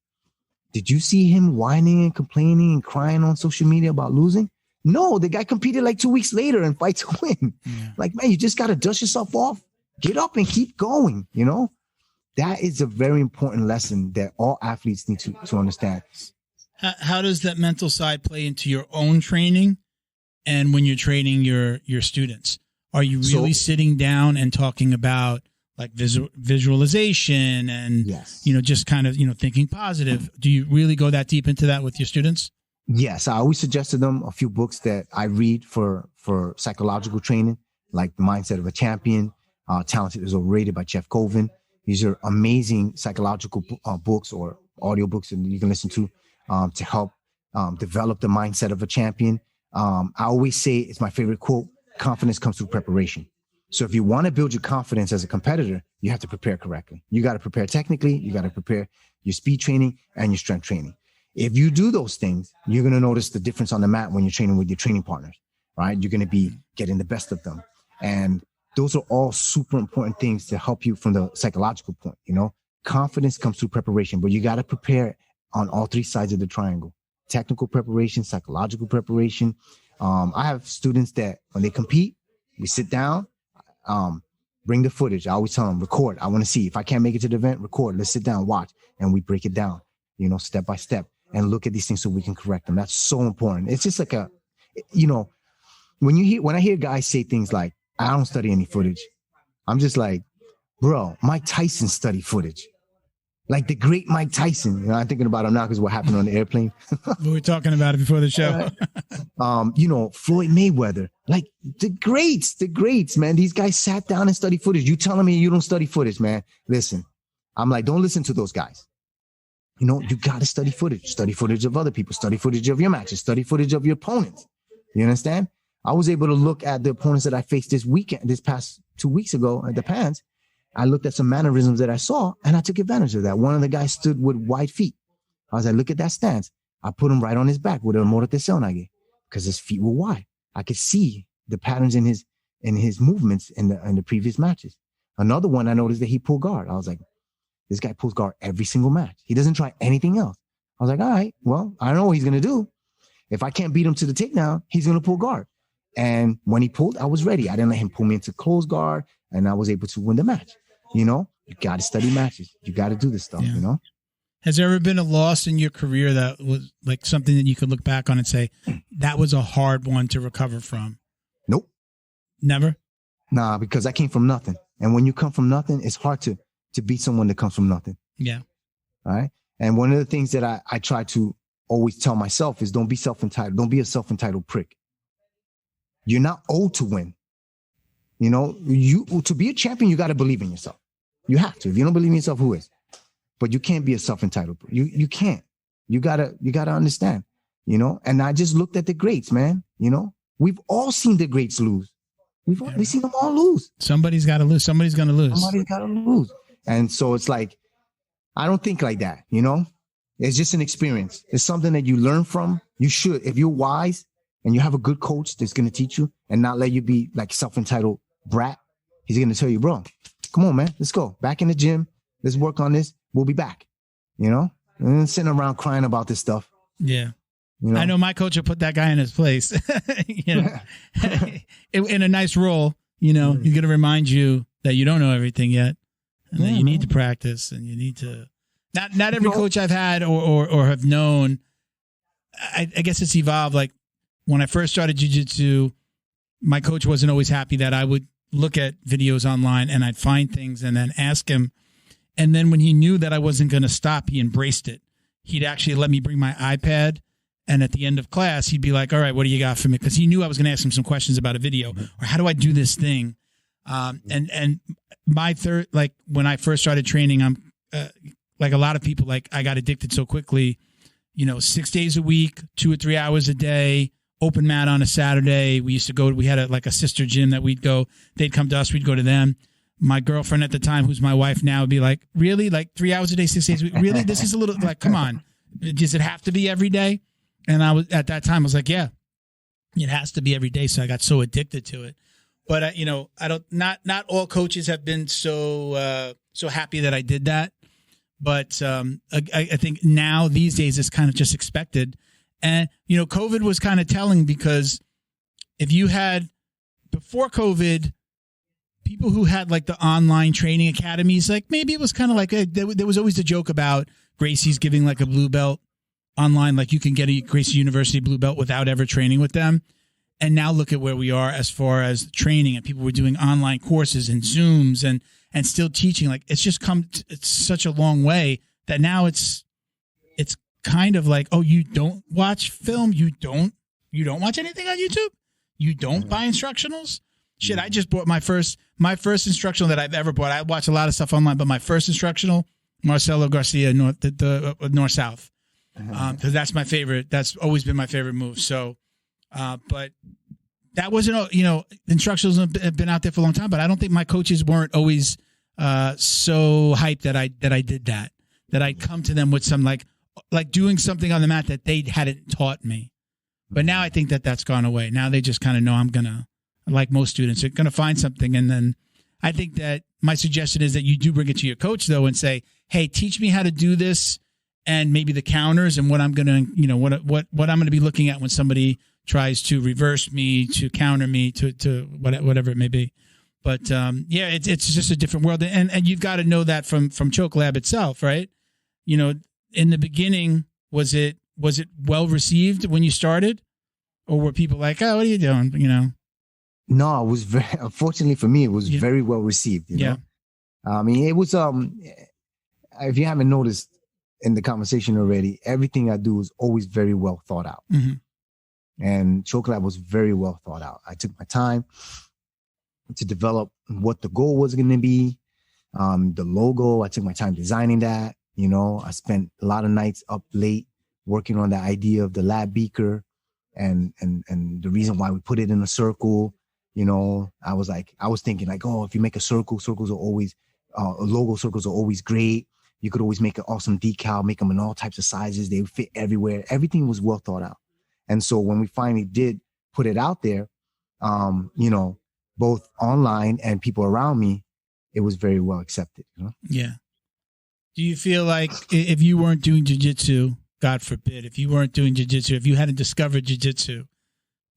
Did you see him whining and complaining and crying on social media about losing? No, the guy competed like 2 weeks later and fight to win. Yeah. Like, man, you just got to dust yourself off, get up and keep going. You know, that is a very important lesson that all athletes need to understand. How does that mental side play into your own training and when you're training your students? Are you really sitting down and talking about like visualization and, yes, just kind of, thinking positive? Do you really go that deep into that with your students? Yes. I always suggested them a few books that I read for psychological training, like The Mindset of a Champion, Talented is Overrated by Jeff Colvin. These are amazing psychological books or audio books that you can listen to help develop the mindset of a champion. I always say, it's my favorite quote, confidence comes through preparation. So if you want to build your confidence as a competitor, you have to prepare correctly. You got to prepare technically, you got to prepare your speed training and your strength training. If you do those things, you're going to notice the difference on the mat when you're training with your training partners, right? You're going to be getting the best of them. And those are all super important things to help you from the psychological point. Confidence comes through preparation, but you got to prepare on all three sides of the triangle: technical preparation, psychological preparation. I have students that when they compete, we sit down, bring the footage. I always tell them, record. I want to see. If I can't make it to the event, record. Let's sit down, watch, and we break it down, step by step, and look at these things so we can correct them. That's so important. It's just like when I hear guys say things like, I don't study any footage, I'm just like, bro, Mike Tyson studied footage. Like the great Mike Tyson. I'm thinking about him now because what happened on the airplane. We were talking about it before the show. Floyd Mayweather, like the greats, man. These guys sat down and studied footage. You telling me you don't study footage, man? Listen, I'm like, don't listen to those guys. You got to study footage of other people, study footage of your matches, study footage of your opponents. You understand? I was able to look at the opponents that I faced this past 2 weeks ago at the Pans. I looked at some mannerisms that I saw and I took advantage of that. One of the guys stood with wide feet. I was like, look at that stance. I put him right on his back with a motor tesonage because his feet were wide. I could see the patterns in his movements in the previous matches. Another one, I noticed that he pulled guard. I was like, this guy pulls guard every single match. He doesn't try anything else. I was like, all right, well, I don't know what he's going to do. If I can't beat him to the takedown, he's going to pull guard. And when he pulled, I was ready. I didn't let him pull me into close guard, and I was able to win the match. You got to study matches. You got to do this stuff, Has there ever been a loss in your career that was like something that you could look back on and say, that was a hard one to recover from? Nope. Never? Nah, because I came from nothing. And when you come from nothing, it's hard to beat someone that comes from nothing. Yeah. All right. And one of the things that I try to always tell myself is don't be self-entitled. Don't be a self-entitled prick. You're not owed to win. To be a champion, you got to believe in yourself. You have to. If you don't believe in yourself, who is? But you can't be a self-entitled. You can't. You gotta understand. And I just looked at the greats, man. We've all seen the greats lose. We've seen them all lose. Somebody's got to lose. Somebody's going to lose. Somebody's got to lose. And so it's like, I don't think like that. It's just an experience. It's something that you learn from. You should, if you're wise and you have a good coach that's going to teach you and not let you be like self-entitled brat. He's going to tell you, bro, come on, man, let's go back in the gym. Let's work on this. We'll be back, and sitting around crying about this stuff. Yeah. I know my coach will put that guy in his place, in a nice role, he's going to remind you that you don't know everything yet and that you need to practice and you need to, not every coach I've had or have known. I guess it's evolved. Like when I first started jiu-jitsu, my coach wasn't always happy that I would look at videos online and I'd find things and then ask him. And then when he knew that I wasn't going to stop, he embraced it. He'd actually let me bring my iPad. And at the end of class, he'd be like, all right, what do you got for me? Because he knew I was going to ask him some questions about a video or how do I do this thing? And my third, like when I first started training, I'm like a lot of people, like I got addicted so quickly, 6 days a week, 2 or 3 hours a day, open mat on a Saturday. We used to go, we had a sister gym that we'd go, they'd come to us, we'd go to them. My girlfriend at the time, who's my wife now, would be like, really? Like 3 hours a day, 6 days a week? Really? This is a little, like, come on. Does it have to be every day? And I was, at that time, I was like, yeah, it has to be every day. So I got so addicted to it. But, I don't, not all coaches have been so happy that I did that. But I think now these days it's kind of just expected. And, COVID was kind of telling, because if you had, before COVID, people who had like the online training academies, like maybe it was kind of like, there was always the joke about Gracie's giving like a blue belt online, like you can get a Gracie University blue belt without ever training with them. And now look at where we are as far as training, and people were doing online courses and Zooms and still teaching. Like it's just it's such a long way that now it's kind of like, oh, you don't watch film, you don't watch anything on YouTube, you don't buy instructionals. Shit, I just bought my first instructional that I've ever bought. I watch a lot of stuff online, but my first instructional, Marcelo Garcia, North South, because that's my favorite. That's always been my favorite move. So, but that wasn't, instructionals have been out there for a long time, but I don't think my coaches weren't always so hyped that I did that I'd come to them with some like doing something on the mat that they hadn't taught me. But now I think that's gone away. Now they just kind of know I'm gonna, like most students, are going to find something. And then I think that my suggestion is that you do bring it to your coach, though, and say, hey, teach me how to do this, and maybe the counters and what I'm going to, what I'm going to be looking at when somebody tries to reverse me, to counter me, to whatever it may be. But it's just a different world. And you've got to know that from Choke Lab itself, right? In the beginning, was it well received when you started? Or were people like, oh, what are you doing? No, it was very, unfortunately for me, it was very well received. You know? I mean, it was, if you haven't noticed in the conversation already, everything I do is always very well thought out. Mm-hmm. And Choke Lab was very well thought out. I took my time to develop what the goal was going to be. The logo, I took my time designing that. I spent a lot of nights up late working on the idea of the lab beaker and the reason why we put it in a circle. I was thinking like, oh, if you make a circle, circles are always, logo circles are always great. You could always make an awesome decal, make them in all types of sizes. They would fit everywhere. Everything was well thought out. And so when we finally did put it out there, both online and people around me, it was very well accepted. Yeah. Do you feel like if you weren't doing jiu-jitsu, God forbid, if you weren't doing jiu-jitsu, if you hadn't discovered jiu-jitsu,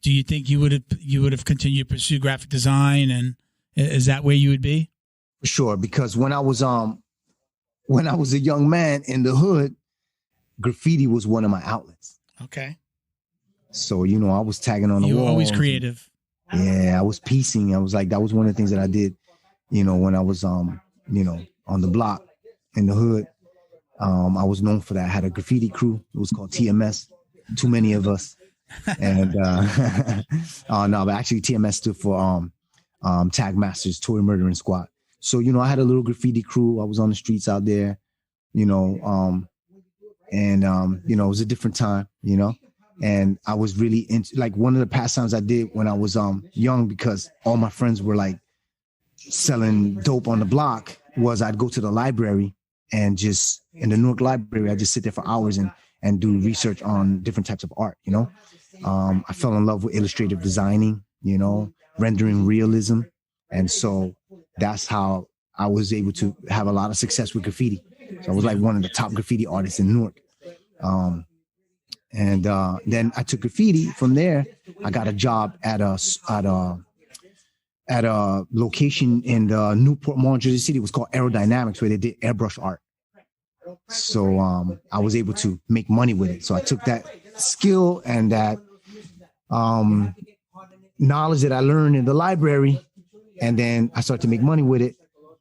do you think you would have continued to pursue graphic design, and is that where you would be? For sure, because when I was a young man in the hood, graffiti was one of my outlets. Okay. So I was tagging on the wall. You were always creative. Yeah, I was piecing. I was like, that was one of the things that I did. When I was on the block in the hood, I was known for that. I had a graffiti crew. It was called TMS. Too many of us. And but actually TMS stood for Tag Masters Toy Murdering Squad. So I had a little graffiti crew. I was on the streets out there, it was a different time, and I was really into, like, one of the pastimes I did when I was young, because all my friends were like selling dope on the block, was I'd go to the library and just in the Newark library, I just sit there for hours and do research on different types of art. I fell in love with illustrative designing, rendering realism. And so that's how I was able to have a lot of success with graffiti. So I was like one of the top graffiti artists in Newark. Then I took graffiti. From there, I got a job at a location in the Newport Mall, Jersey City. It was called Aerodynamics, where they did airbrush art. So I was able to make money with it. So I took that skill and that knowledge that I learned in the library, and then I started to make money with it,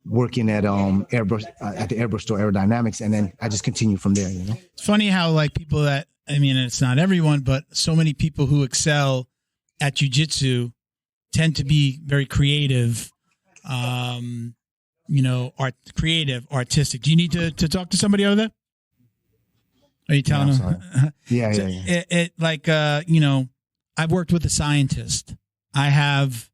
working at airbrush at the airbrush store Aerodynamics, and then I just continued from there. It's funny how, like, people that, I mean, it's not everyone, but so many people who excel at jiu-jitsu tend to be very creative, creative, artistic. Do you need to talk to somebody over there? Are you telling them? Yeah. I've worked with a scientist. I have,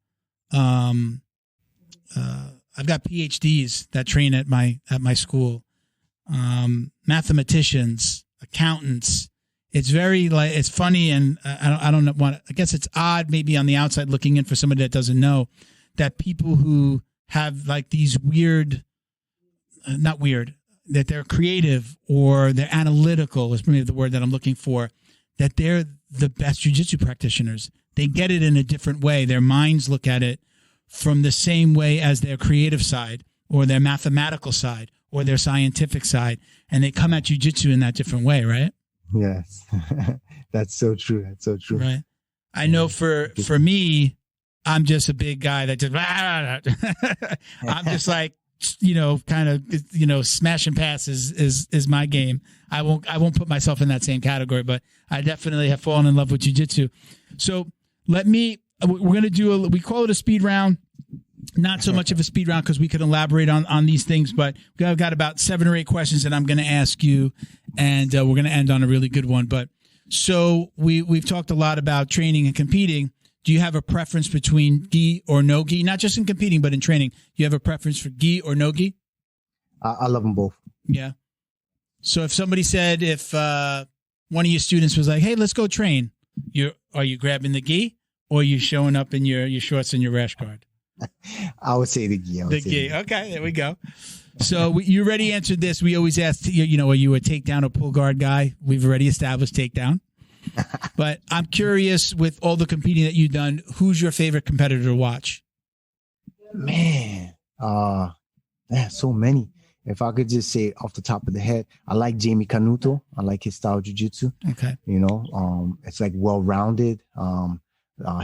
I've got PhDs that train at my school, mathematicians, accountants. It's very, like, it's funny, and I don't know what, I guess it's odd maybe on the outside looking in for somebody that doesn't know, that people who have like these weird, not weird, that they're creative or they're analytical is maybe the word that I'm looking for, that they're the best jiu-jitsu practitioners. They get it in a different way. Their minds look at it from the same way as their creative side or their mathematical side or their scientific side. And they come at jiu-jitsu in that different way, right? Yes. That's so true. That's so true. Right. I know for me, I'm just a big guy that just, I'm just like, kind of, smash and pass is my game. I won't put myself in that same category, but I definitely have fallen in love with jiu-jitsu. So we're going to do we call it a speed round. Not so much of a speed round because we can elaborate on these things, but I've got about 7 or 8 questions that I'm going to ask you, and we're going to end on a really good one. But so we've talked a lot about training and competing. Do you have a preference between gi or no gi? Not just in competing, but in training. Do you have a preference for gi or no gi? I love them both. Yeah. So if somebody said, if one of your students was like, hey, let's go train, are you grabbing the gi or are you showing up in your shorts and your rash guard? I would say the gi. The gi. Okay, there we go. So you already answered this. We always ask, are you a takedown or pull guard guy? We've already established takedown. But I'm curious, with all the competing that you've done, who's your favorite competitor to watch? Man, so many. If I could just say off the top of the head, I like Jamie Canuto. I like his style of jiu-jitsu. Okay. It's like well-rounded.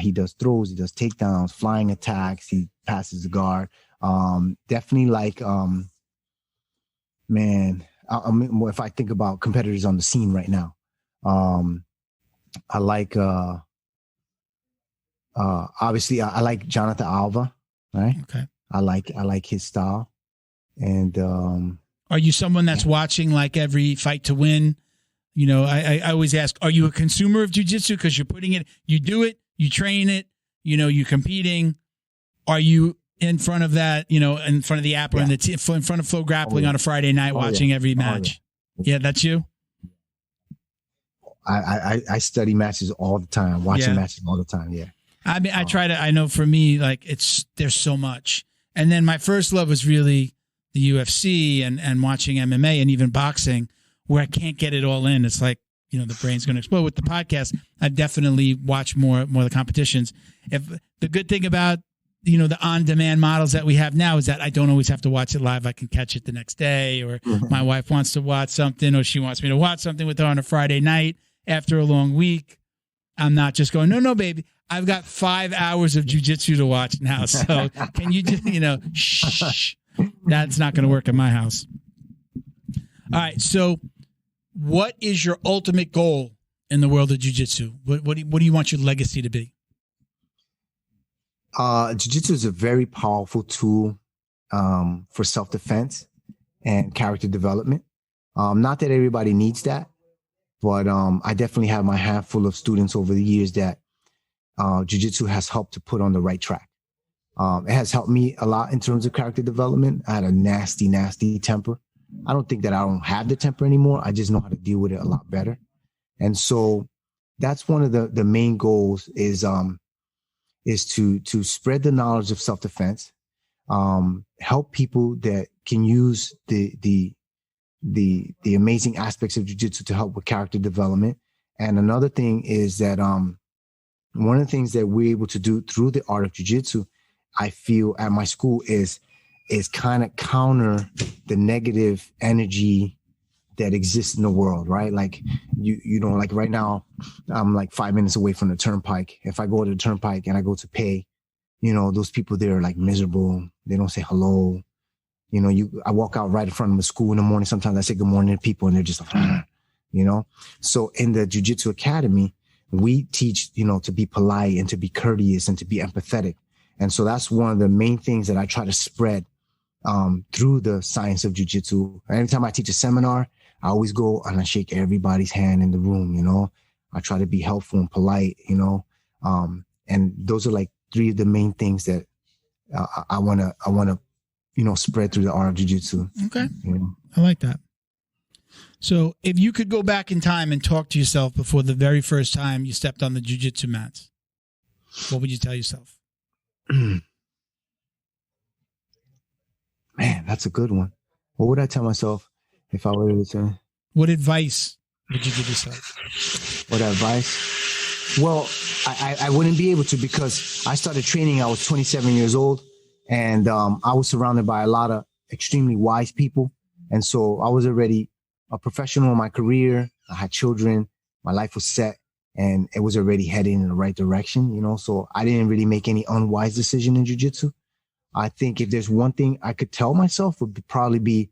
He does throws, he does takedowns, flying attacks, he passes the guard. Definitely like, if I think about competitors on the scene right now, I like, obviously I like Jonathan Alva, right? Okay. I like his style. And, are you someone that's watching like every fight to win? I always ask, are you a consumer of jiu-jitsu? Because you're putting it, you do it, you train it, you're competing. Are you in front of that, in front of the app or in front of Flow Grappling on a Friday night watching every match? Yeah, that's you? I study matches all the time, watching matches all the time. Yeah. I mean, I know for me, like there's so much. And then my first love was really the UFC and watching MMA and even boxing, where I can't get it all in. It's like, the brain's going to explode. With the podcast, I definitely watch more of the competitions. If the good thing about, the on-demand models that we have now is that I don't always have to watch it live. I can catch it the next day, or my wife wants to watch something, or she wants me to watch something with her on a Friday night after a long week. I'm not just going, no, baby. I've got 5 hours of jiu-jitsu to watch now. So can you just, shh. That's not going to work in my house. All right. So what is your ultimate goal in the world of jiu-jitsu? What do you want your legacy to be? Jiu-jitsu is a very powerful tool for self-defense and character development. Not that everybody needs that, but I definitely have my handful of students over the years that jiu-jitsu has helped to put on the right track. It has helped me a lot in terms of character development. I had a nasty, nasty temper. I don't think that I don't have the temper anymore. I just know how to deal with it a lot better. And so that's one of the main goals is to spread the knowledge of self-defense, help people that can use the amazing aspects of jiu-jitsu to help with character development. And another thing is that one of the things that we're able to do through the art of jiu-jitsu, I feel at my school is kind of counter the negative energy that exists in the world, right? Like like right now, I'm like 5 minutes away from the turnpike. If I go to the turnpike and I go to pay, those people there are like miserable. They don't say hello. I walk out right in front of the school in the morning. Sometimes I say good morning to people and they're just like, So in the Jiu-Jitsu Academy, we teach, to be polite and to be courteous and to be empathetic. And so that's one of the main things that I try to spread through the science of jiu-jitsu. Every time I teach a seminar, I always go and I shake everybody's hand in the room, I try to be helpful and polite, and those are like 3 of the main things that I want to, spread through the art of jiu-jitsu. Okay. I like that. So if you could go back in time and talk to yourself before the very first time you stepped on the jiu-jitsu mats, what would you tell yourself? Man, that's a good one. What would I tell myself if I were to say? What advice would you give yourself? What advice? Well, I wouldn't be able to, because I started training. I was 27 years old, and I was surrounded by a lot of extremely wise people. And so I was already a professional in my career. I had children. My life was set, and it was already heading in the right direction, you know? So I didn't really make any unwise decision in jiu-jitsu. I think if there's one thing I could tell myself, would probably be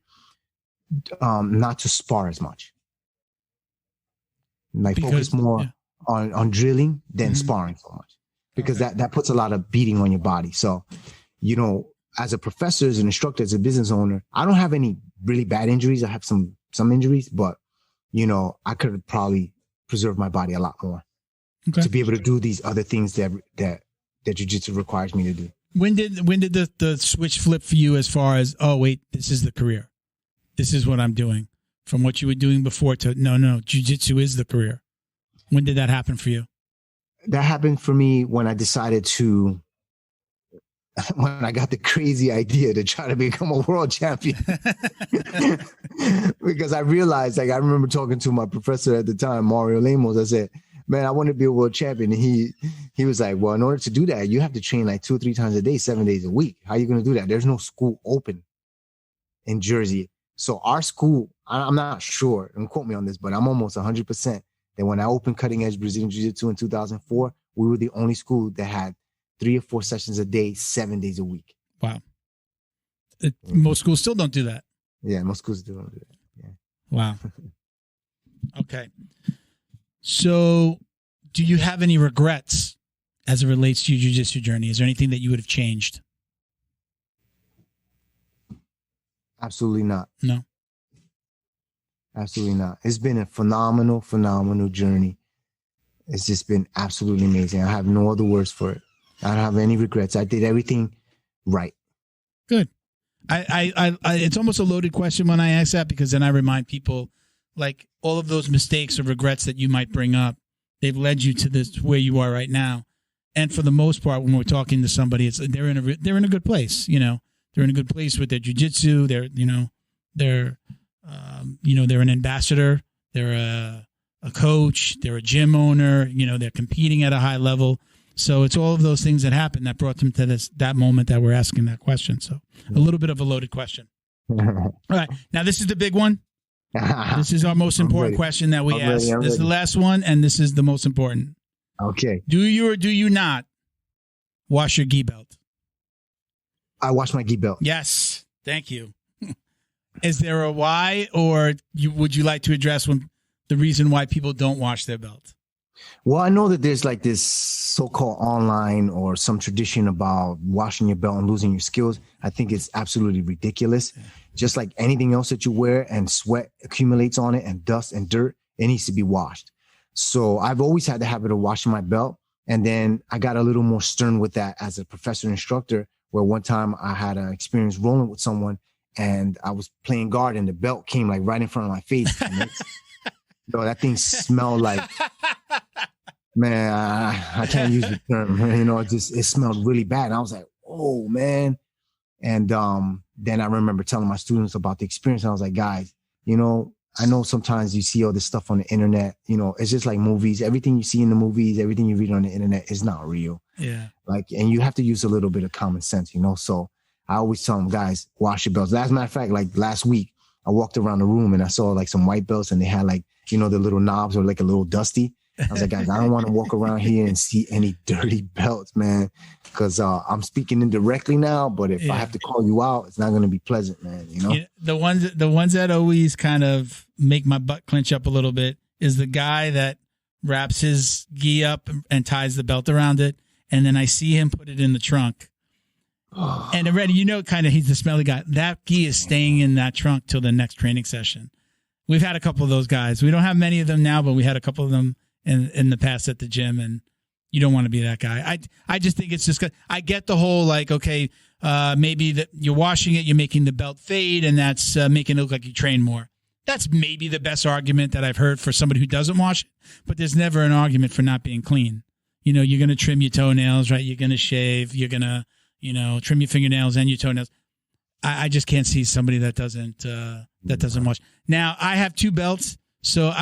not to spar as much. Like focus more on drilling than sparring so much, because that puts a lot of beating on your body. So, you know, as a professor, as an instructor, as a business owner, I don't have any really bad injuries. I have some injuries, but, you know, I could have probably preserved my body a lot more to be able to do these other things that jiu-jitsu requires me to do. When did the switch flip for you, as far as, oh, wait, this is the career. This is what I'm doing, from what you were doing before to no, jiu-jitsu is the career? When did that happen for you? That happened for me when I decided to, when I got the crazy idea to try to become a world champion. Because I realized, like, I remember talking to my professor at the time, Mario Lemos. I said, man, I want to be a world champion. And he was like, well, in order to do that, you have to train like 2 or 3 times a day, 7 days a week. How are you going to do that? There's no school open in Jersey. So our school, I'm not sure, don't quote me on this, but I'm almost 100% that when I opened Cutting Edge Brazilian Jiu-Jitsu in 2004, we were the only school that had 3 or 4 sessions a day, 7 days a week. Wow. Most schools still don't do that. Yeah, most schools still don't do that. Yeah. Wow. Okay. So do you have any regrets as it relates to your jiu-jitsu journey? Is there anything that you would have changed? Absolutely not. No. Absolutely not. It's been a phenomenal journey. It's just been absolutely amazing. I have no other words for it. I don't have any regrets. I did everything right. Good. I it's almost a loaded question when I ask that, because then I remind people, like, all of those mistakes or regrets that you might bring up, they've led you to this where you are right now. And for the most part, when we're talking to somebody, it's they're in a good place. You know, they're in a good place with their jiu-jitsu. They're an ambassador. They're a coach. They're a gym owner. You know, they're competing at a high level. So it's all of those things that happened that brought them to that moment that we're asking that question. So a little bit of a loaded question. All right. Now, this is the big one. This is our most important question that we ask. This is the last one, and this is the most important. Okay. Do you or do you not wash your gi belt? I wash my gi belt. Yes. Thank you. Is there a why, or would you like to address the reason why people don't wash their belt? Well, I know that there's like this so-called online or some tradition about washing your belt and losing your skills. I think it's absolutely ridiculous. Yeah. Just like anything else that you wear and sweat accumulates on it and dust and dirt, it needs to be washed. So I've always had the habit of washing my belt. And then I got a little more stern with that as a professor instructor, where one time I had an experience rolling with someone and I was playing guard and the belt came like right in front of my face. So that thing smelled like, man, I can't use the term, you know, it smelled really bad. And I was like, oh man. And then I remember telling my students about the experience. And I was like, guys, you know, I know sometimes you see all this stuff on the internet, you know, it's just like movies. Everything you see in the movies, everything you read on the internet is not real. Yeah. Like, and you have to use a little bit of common sense, you know? So I always tell them, guys, wash your belts. As a matter of fact, like last week, I walked around the room and I saw like some white belts and they had like, you know, the little knobs were like a little dusty. I was like, guys, I don't want to walk around here and see any dirty belts, man, because I'm speaking indirectly now. But if I have to call you out, it's not going to be pleasant, man. You know, the ones that always kind of make my butt clench up a little bit is the guy that wraps his gi up and ties the belt around it, and then I see him put it in the trunk. And already, you know, kind of he's the smelly guy. That gi is staying in that trunk till the next training session. We've had a couple of those guys. We don't have many of them now, but we had a couple of them in the past at the gym, and you don't want to be that guy. I just think it's just good. I get the whole, like, okay, maybe that you're washing it, you're making the belt fade, and that's making it look like you train more. That's maybe the best argument that I've heard for somebody who doesn't wash it, but there's never an argument for not being clean. You know, you're going to trim your toenails, right? You're going to shave. You're going to, you know, trim your fingernails and your toenails. I just can't see somebody that doesn't wash. Now, I have 2 belts, so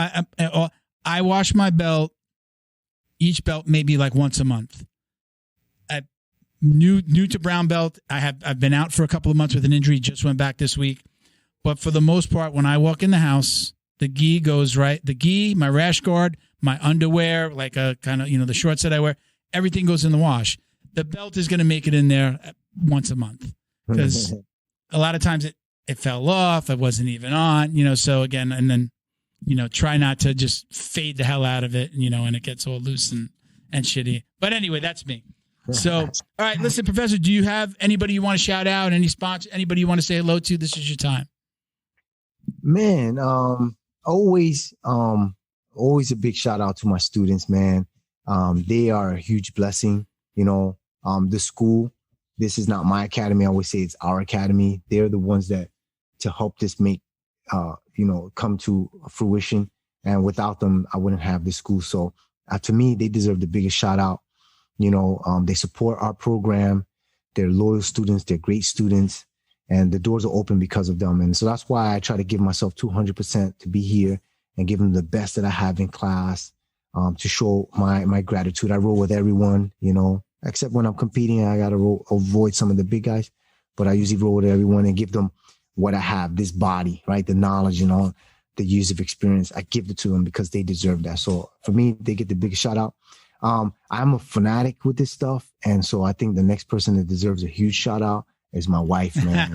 I wash my belt, each belt maybe like once a month. New to brown belt. I've been out for a couple of months with an injury, just went back this week. But for the most part, when I walk in the house, the gi goes right. The gi, my rash guard, my underwear, like a kind of, the shorts that I wear, everything goes in the wash. The belt is going to make it in there once a month because a lot of times it fell off. It wasn't even on, so again, and then, try not to just fade the hell out of it, and it gets all loose and shitty. But anyway, that's me. So, all right, listen, Professor, do you have anybody you want to shout out? Any sponsor, anybody you want to say hello to? This is your time. Man, always a big shout out to my students, man. They are a huge blessing. The school, this is not my academy. I always say it's our academy. They're the ones that to help this make, come to fruition. And without them, I wouldn't have this school. So to me, they deserve the biggest shout out. They support our program. They're loyal students. They're great students. And the doors are open because of them. And so that's why I try to give myself 200% to be here and give them the best that I have in class, to show my gratitude. I roll with everyone, except when I'm competing, I got to avoid some of the big guys, but I usually roll with everyone and give them what I have, this body, right? The knowledge and all the years of experience. I give it to them because they deserve that. So for me, they get the biggest shout out. I'm a fanatic with this stuff. And so I think the next person that deserves a huge shout out is my wife, man.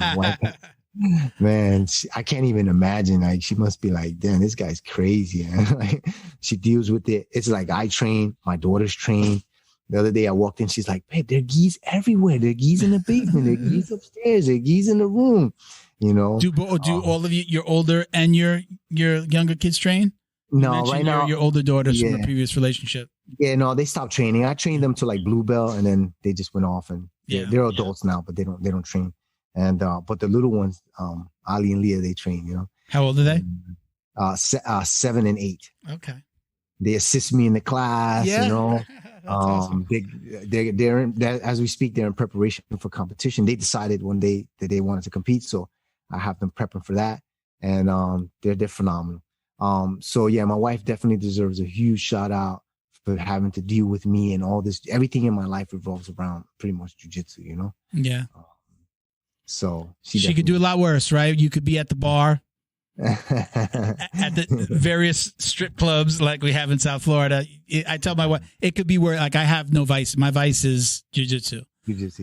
Man, I can't even imagine. Like, she must be like, damn, this guy's crazy. Like, she deals with it. It's like I train, my daughter's trained. The other day I walked in, she's like, babe, there are geese everywhere. There are geese in the basement. There are geese upstairs. There are geese in the room. Do all of you, your older and your younger kids train? No, right now. Your older daughters from a previous relationship. Yeah, no, they stopped training. I trained them to like blue belt, and then they just went off, and they're adults now, but they don't train. And but the little ones, Ali and Leah, they train. How old are they? 7 and 8. Okay. They assist me in the class. Awesome. They're in, as we speak, they're in preparation for competition. They decided one day that they wanted to compete, so I have them prepping for that, and they're phenomenal. So yeah, my wife definitely deserves a huge shout out for having to deal with me and all this. Everything in my life revolves around pretty much jiu-jitsu, Yeah. So she could do a lot worse, right? You could be at the bar, at the various strip clubs like we have in South Florida. I tell my wife, it could be where, like, I have no vice. My vice is jiu-jitsu.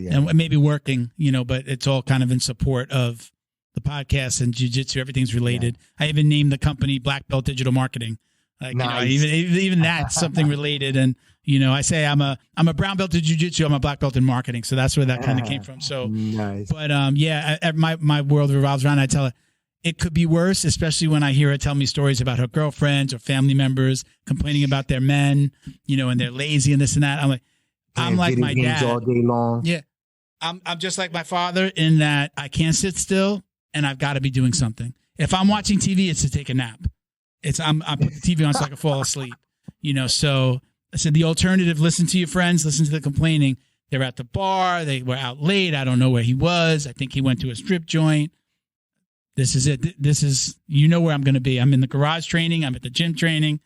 And maybe working, but it's all kind of in support of the podcast and jiu-jitsu. Everything's related. Yeah. I even named the company Black Belt Digital Marketing. Like, nice. Even that's something related. And, I say I'm a brown belt in jiu-jitsu. I'm a black belt in marketing. So that's where that kind of came from. So, nice. But my world revolves around. I tell her it could be worse, especially when I hear her tell me stories about her girlfriends or family members complaining about their men, and they're lazy and this and that. I'm like my dad all day long. Yeah. I'm just like my father in that I can't sit still and I've got to be doing something. If I'm watching TV, it's to take a nap. I put the TV on so I can fall asleep, so I said, the alternative, listen to your friends, listen to the complaining. They're at the bar. They were out late. I don't know where he was. I think he went to a strip joint. This is it. This is, where I'm going to be. I'm in the garage training. I'm at the gym training.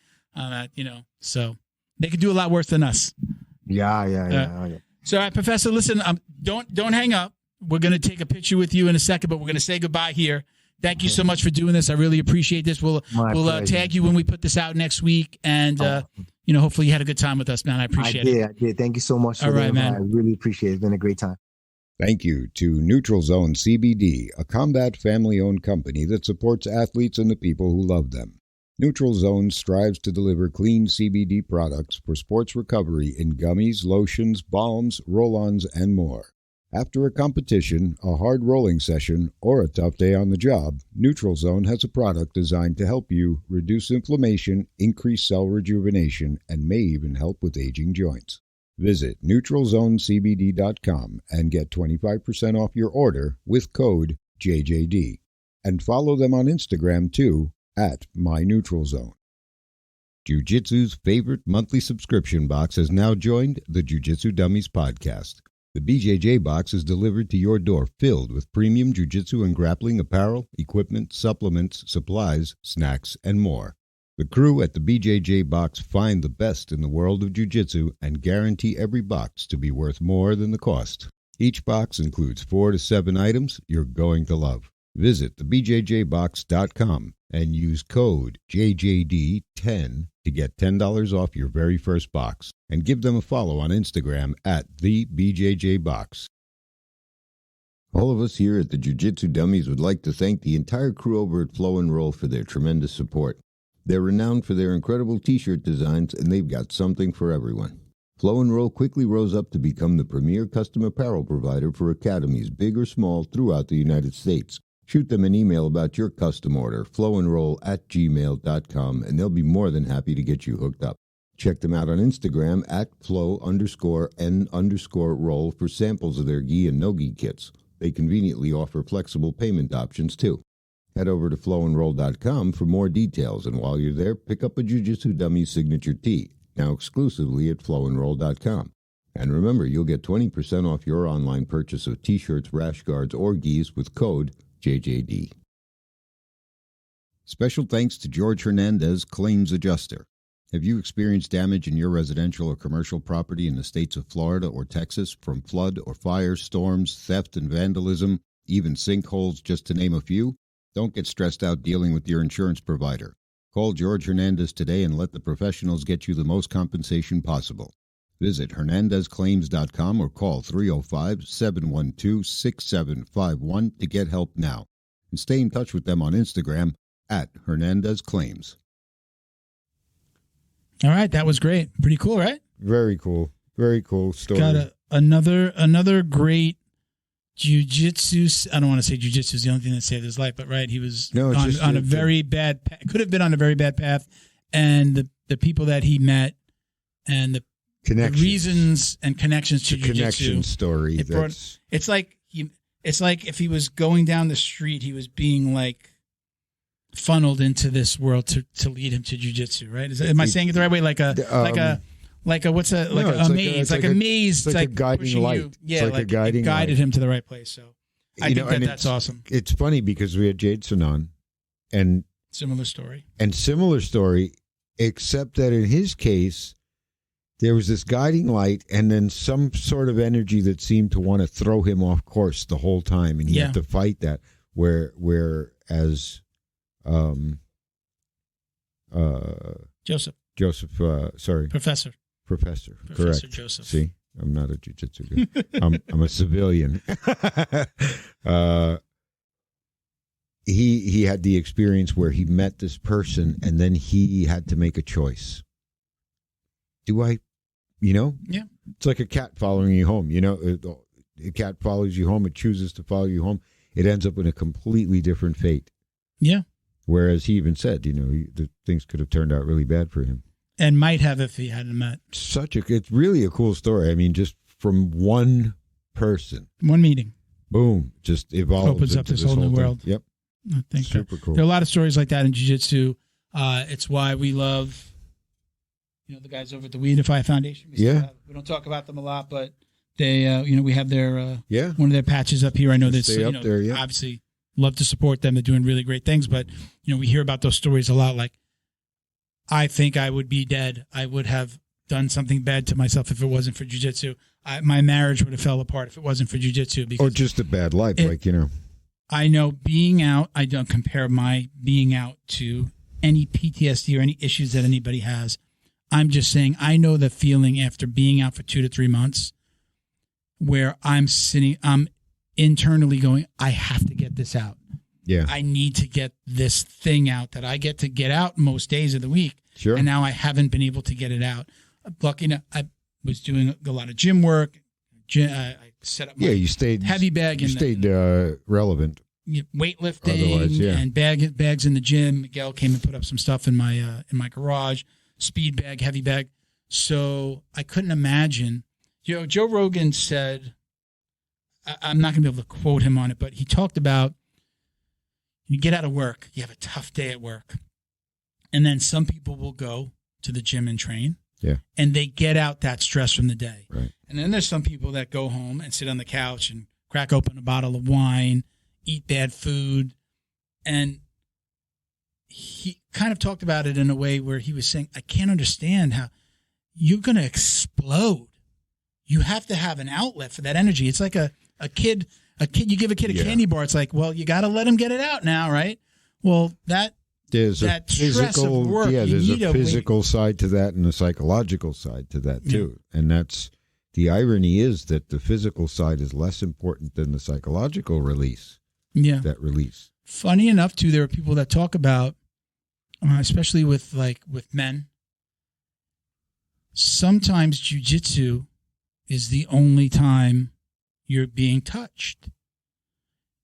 So they could do a lot worse than us. Yeah. So, all right, Professor, listen, don't hang up. We're going to take a picture with you in a second, but we're going to say goodbye here. Thank you so much for doing this. I really appreciate this. We'll tag you when we put this out next week. And, hopefully you had a good time with us, man. I appreciate it. I did. Thank you so much. All right, man. I really appreciate it. It's been a great time. Thank you to Neutral Zone CBD, a combat family-owned company that supports athletes and the people who love them. Neutral Zone strives to deliver clean CBD products for sports recovery in gummies, lotions, balms, roll-ons, and more. After a competition, a hard rolling session, or a tough day on the job, Neutral Zone has a product designed to help you reduce inflammation, increase cell rejuvenation, and may even help with aging joints. Visit neutralzonecbd.com and get 25% off your order with code JJD. And follow them on Instagram too, at MyNeutralZone. Jiu-Jitsu's favorite monthly subscription box has now joined the Jiu-Jitsu Dummies podcast. The Bjj Box is delivered to your door filled with premium jiu-jitsu and grappling apparel, equipment, supplements, supplies, snacks, and more. The crew at the BJJ Box find the best in the world of jiu-jitsu and guarantee every box to be worth more than the cost. Each box includes 4 to 7 items you're going to love. Visit thebjjbox.com and use code JJD10 to get $10 off your very first box. And give them a follow on Instagram at thebjjbox. All of us here at the Jiu-Jitsu Dummies would like to thank the entire crew over at Flow and Roll for their tremendous support. They're renowned for their incredible t-shirt designs, and they've got something for everyone. Flow and Roll quickly rose up to become the premier custom apparel provider for academies, big or small, throughout the United States. Shoot them an email about your custom order, flowandroll@gmail.com, and they'll be more than happy to get you hooked up. Check them out on Instagram at flow_n_roll for samples of their gi and no-gi kits. They conveniently offer flexible payment options, too. Head over to flowandroll.com for more details, and while you're there, pick up a Jiu-Jitsu Dummies signature tee, now exclusively at flowandroll.com. And remember, you'll get 20% off your online purchase of t-shirts, rash guards, or gis with code JJD. Special thanks to George Hernandez, Claims Adjuster. Have you experienced damage in your residential or commercial property in the states of Florida or Texas from flood or fire, storms, theft and vandalism, even sinkholes, just to name a few? Don't get stressed out dealing with your insurance provider. Call George Hernandez today and let the professionals get you the most compensation possible. Visit HernandezClaims.com or call 305-712-6751 to get help now. And stay in touch with them on Instagram at Hernandez Claims. All right, that was great. Pretty cool, right? Very cool. Very cool story. Got another great jiu-jitsu. I don't want to say jiu-jitsu is the only thing that saved his life, but right, he was on a very bad path. Could have been on a very bad path. And the people that he met and the reasons and connections to jiu-jitsu. Connection story. It's like if he was going down the street, he was being like funneled into this world to lead him to jiu-jitsu, right? Am I saying it the right way? Like a maze. It's like a maze. It's like a guiding light. You. Yeah, it's like a guiding light. Guided him to the right place. So I think that's awesome. It's funny because we had Jadeson on, and similar story, except that in his case, there was this guiding light and then some sort of energy that seemed to want to throw him off course the whole time, and he had to fight that. Whereas Josef, Professor, correct. Josef. See, I'm not a jiu-jitsu guy. I'm a civilian. He had the experience where he met this person and then he had to make a choice. Do I, Yeah. It's like a cat following you home. A cat follows you home. It chooses to follow you home. It ends up in a completely different fate. Yeah. Whereas he even said, the things could have turned out really bad for him. And might have if he hadn't met. It's really a cool story. I mean, just from one person. One meeting. Boom. Just evolves. Opens up this whole new world. Yep. I think super cool. There are a lot of stories like that in jiu-jitsu. It's why we love, the guys over at the We Defy Foundation. We don't talk about them a lot, but they, we have their, one of their patches up here. I know that's, obviously love to support them. They're doing really great things, but, we hear about those stories a lot. Like, I think I would be dead. I would have done something bad to myself if it wasn't for jiu-jitsu. My marriage would have fell apart if it wasn't for jiu-jitsu. Or just a bad life, I know being out, I don't compare my being out to any PTSD or any issues that anybody has. I'm just saying I know the feeling after being out for 2 to 3 months where I'm internally going, I have to get this out. Yeah. I need to get this thing out that I get to get out most days of the week. Sure. And now I haven't been able to get it out. Lucky I was doing a lot of gym work. I set up my you stayed heavy bag. You stayed relevant. Weightlifting and bags in the gym. Miguel came and put up some stuff in my garage. Speed bag, heavy bag. So I couldn't imagine. Joe Rogan said, I'm not going to be able to quote him on it, but he talked about you get out of work, you have a tough day at work, and then some people will go to the gym and train, and they get out that stress from the day. Right. And then there's some people that go home and sit on the couch and crack open a bottle of wine, eat bad food, and he kind of talked about it in a way where he was saying, I can't understand how you're going to explode. You have to have an outlet for that energy. It's like a kid, you give a kid a candy bar. It's like, well, you got to let him get it out now, right? Well, there's a physical, there's a physical side to that and a psychological side to that too. And that's the irony is that the physical side is less important than the psychological release. Yeah. That release. Funny enough, too, there are people that talk about, especially with men, sometimes jiu-jitsu is the only time you're being touched.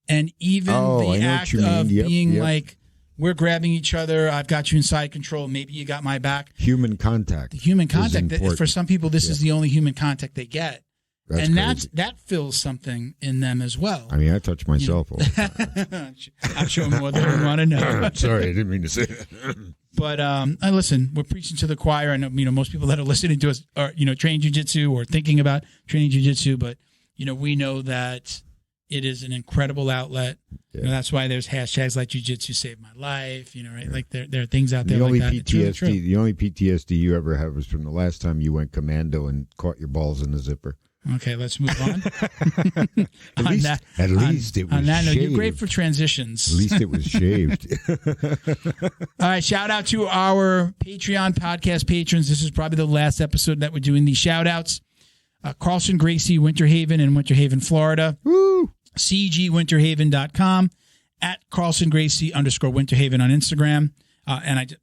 And even the act of being like, we're grabbing each other, I've got you in side control, maybe you got my back. Human contact. The human contact. For some people, this is the only human contact they get. That fills something in them as well. I mean, I touch myself all the time. I'm sure more than you want to know. Sorry, I didn't mean to say that. But listen, we're preaching to the choir. I know, most people that are listening to us are, training jiu-jitsu or thinking about training jiu-jitsu, but, we know that it is an incredible outlet. Yeah. That's why there's hashtags like jiu-jitsu saved my life, right? Yeah. Like there are things out there like that. The only PTSD you ever have was from the last time you went commando and caught your balls in the zipper. Okay, let's move on. At least it was shaved. You're great for transitions. At least it was shaved. All right, shout out to our Patreon podcast patrons. This is probably the last episode that we're doing these shout outs. Carlson Gracie, Winter Haven in Winter Haven, Florida. Woo! cgwinterhaven.com, at Carlson Gracie _Winter Haven on Instagram. And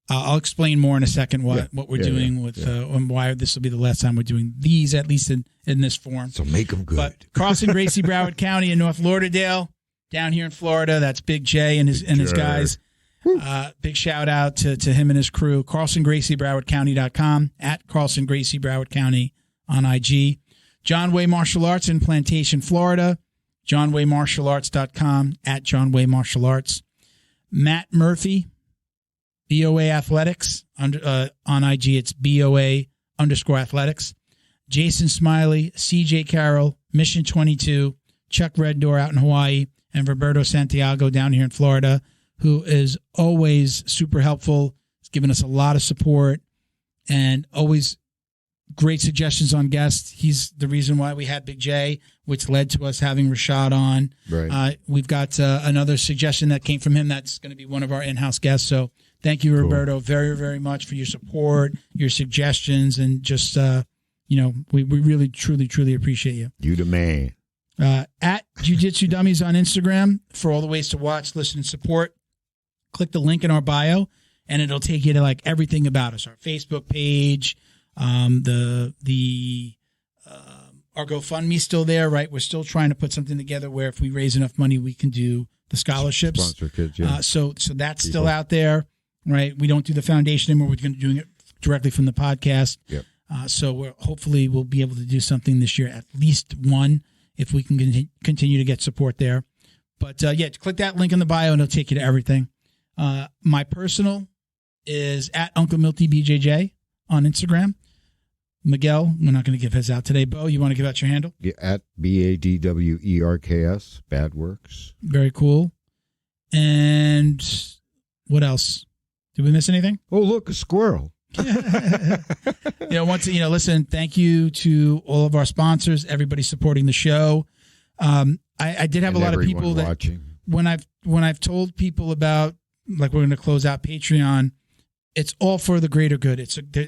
I'll explain more in a second what we're doing with and why this will be the last time we're doing these, at least in this form. So make them good. But Carlson Gracie, Broward County in North Lauderdale, down here in Florida. That's Big J and his guys. Big shout out to him and his crew. Carlson Gracie, BrowardCounty.com, at Carlson Gracie, Broward County on IG. John Way Martial Arts in Plantation, Florida. JohnWayMartialArts.com, at John Way Martial Arts. Matt Murphy, BOA Athletics, on IG, it's BOA_Athletics. Jason Smiley, CJ Carroll, Mission 22, Chuck Red Door out in Hawaii, and Roberto Santiago down here in Florida, who is always super helpful. He's given us a lot of support and always great suggestions on guests. He's the reason why we had Big J, which led to us having Rashad on. Right. We've got another suggestion that came from him that's going to be one of our in-house guests. So thank you, Roberto, very, very much for your support, your suggestions, and just, we really, truly, truly appreciate you. You the man. At Jiu-Jitsu Dummies on Instagram for all the ways to watch, listen, and support. Click the link in our bio, and it'll take you to like everything about us. Our Facebook page, our GoFundMe's still there, right? We're still trying to put something together where if we raise enough money, we can do the scholarships. Sponsor kids, yeah. So that's still out there, right? We don't do the foundation anymore. We're going to be doing it directly from the podcast. Yep. So hopefully we'll be able to do something this year, at least one, if we can continue to get support there. But click that link in the bio and it'll take you to everything. My personal is at Uncle Milty BJJ on Instagram. Miguel, we're not going to give his out today. Bo, you want to give out your handle? Yeah, at BADWERKS, Bad Works. Very cool. And what else? Did we miss anything? Oh, look, a squirrel. Listen, thank you to all of our sponsors, everybody supporting the show. I did have a lot of people that watching. When I've told people about, like, we're going to close out Patreon, it's all for the greater good.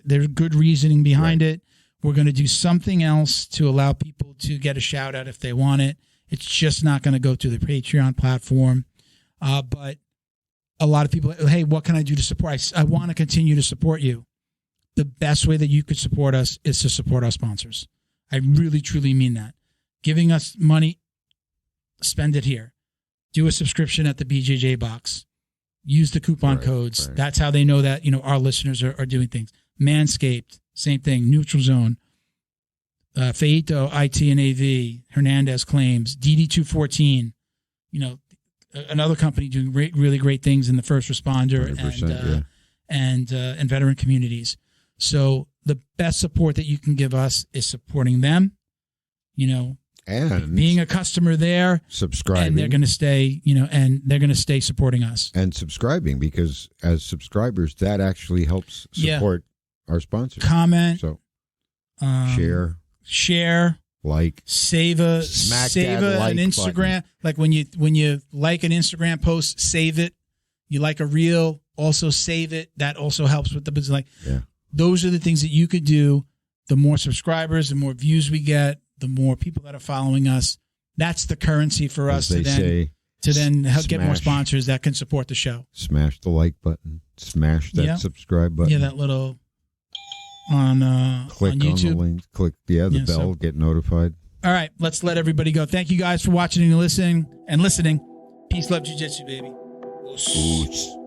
There's good reasoning behind it. We're going to do something else to allow people to get a shout out if they want it. It's just not going to go through the Patreon platform. But a lot of people, hey, what can I do to support? I want to continue to support you. The best way that you could support us is to support our sponsors. I really, truly mean that. Giving us money, spend it here. Do a subscription at the Bjj Box. Use the coupon codes. Right. That's how they know that, our listeners are doing things. Manscaped, same thing. Neutral Zone. Feito, IT and AV. Hernandez Claims. DD214. Another company doing really great things in the first responder and veteran communities. So the best support that you can give us is supporting them. and being a customer there, subscribing, and they're going to stay, and they're going to stay supporting us and subscribing, because as subscribers, that actually helps support our sponsors. Comment, so share, like, save an Instagram button. Like when you like an Instagram post, save it. You like a reel, also save it. That also helps with the business. Like, those are the things that you could do. The more subscribers, the more views we get, the more people that are following us. That's the currency for us to then help get more sponsors that can support the show. Smash the like button. Smash that subscribe button. Yeah, that little on click on YouTube. On the link. Click the bell. Get notified. All right, let's let everybody go. Thank you guys for watching and listening. Peace, love, jiu-jitsu, baby. Oosh.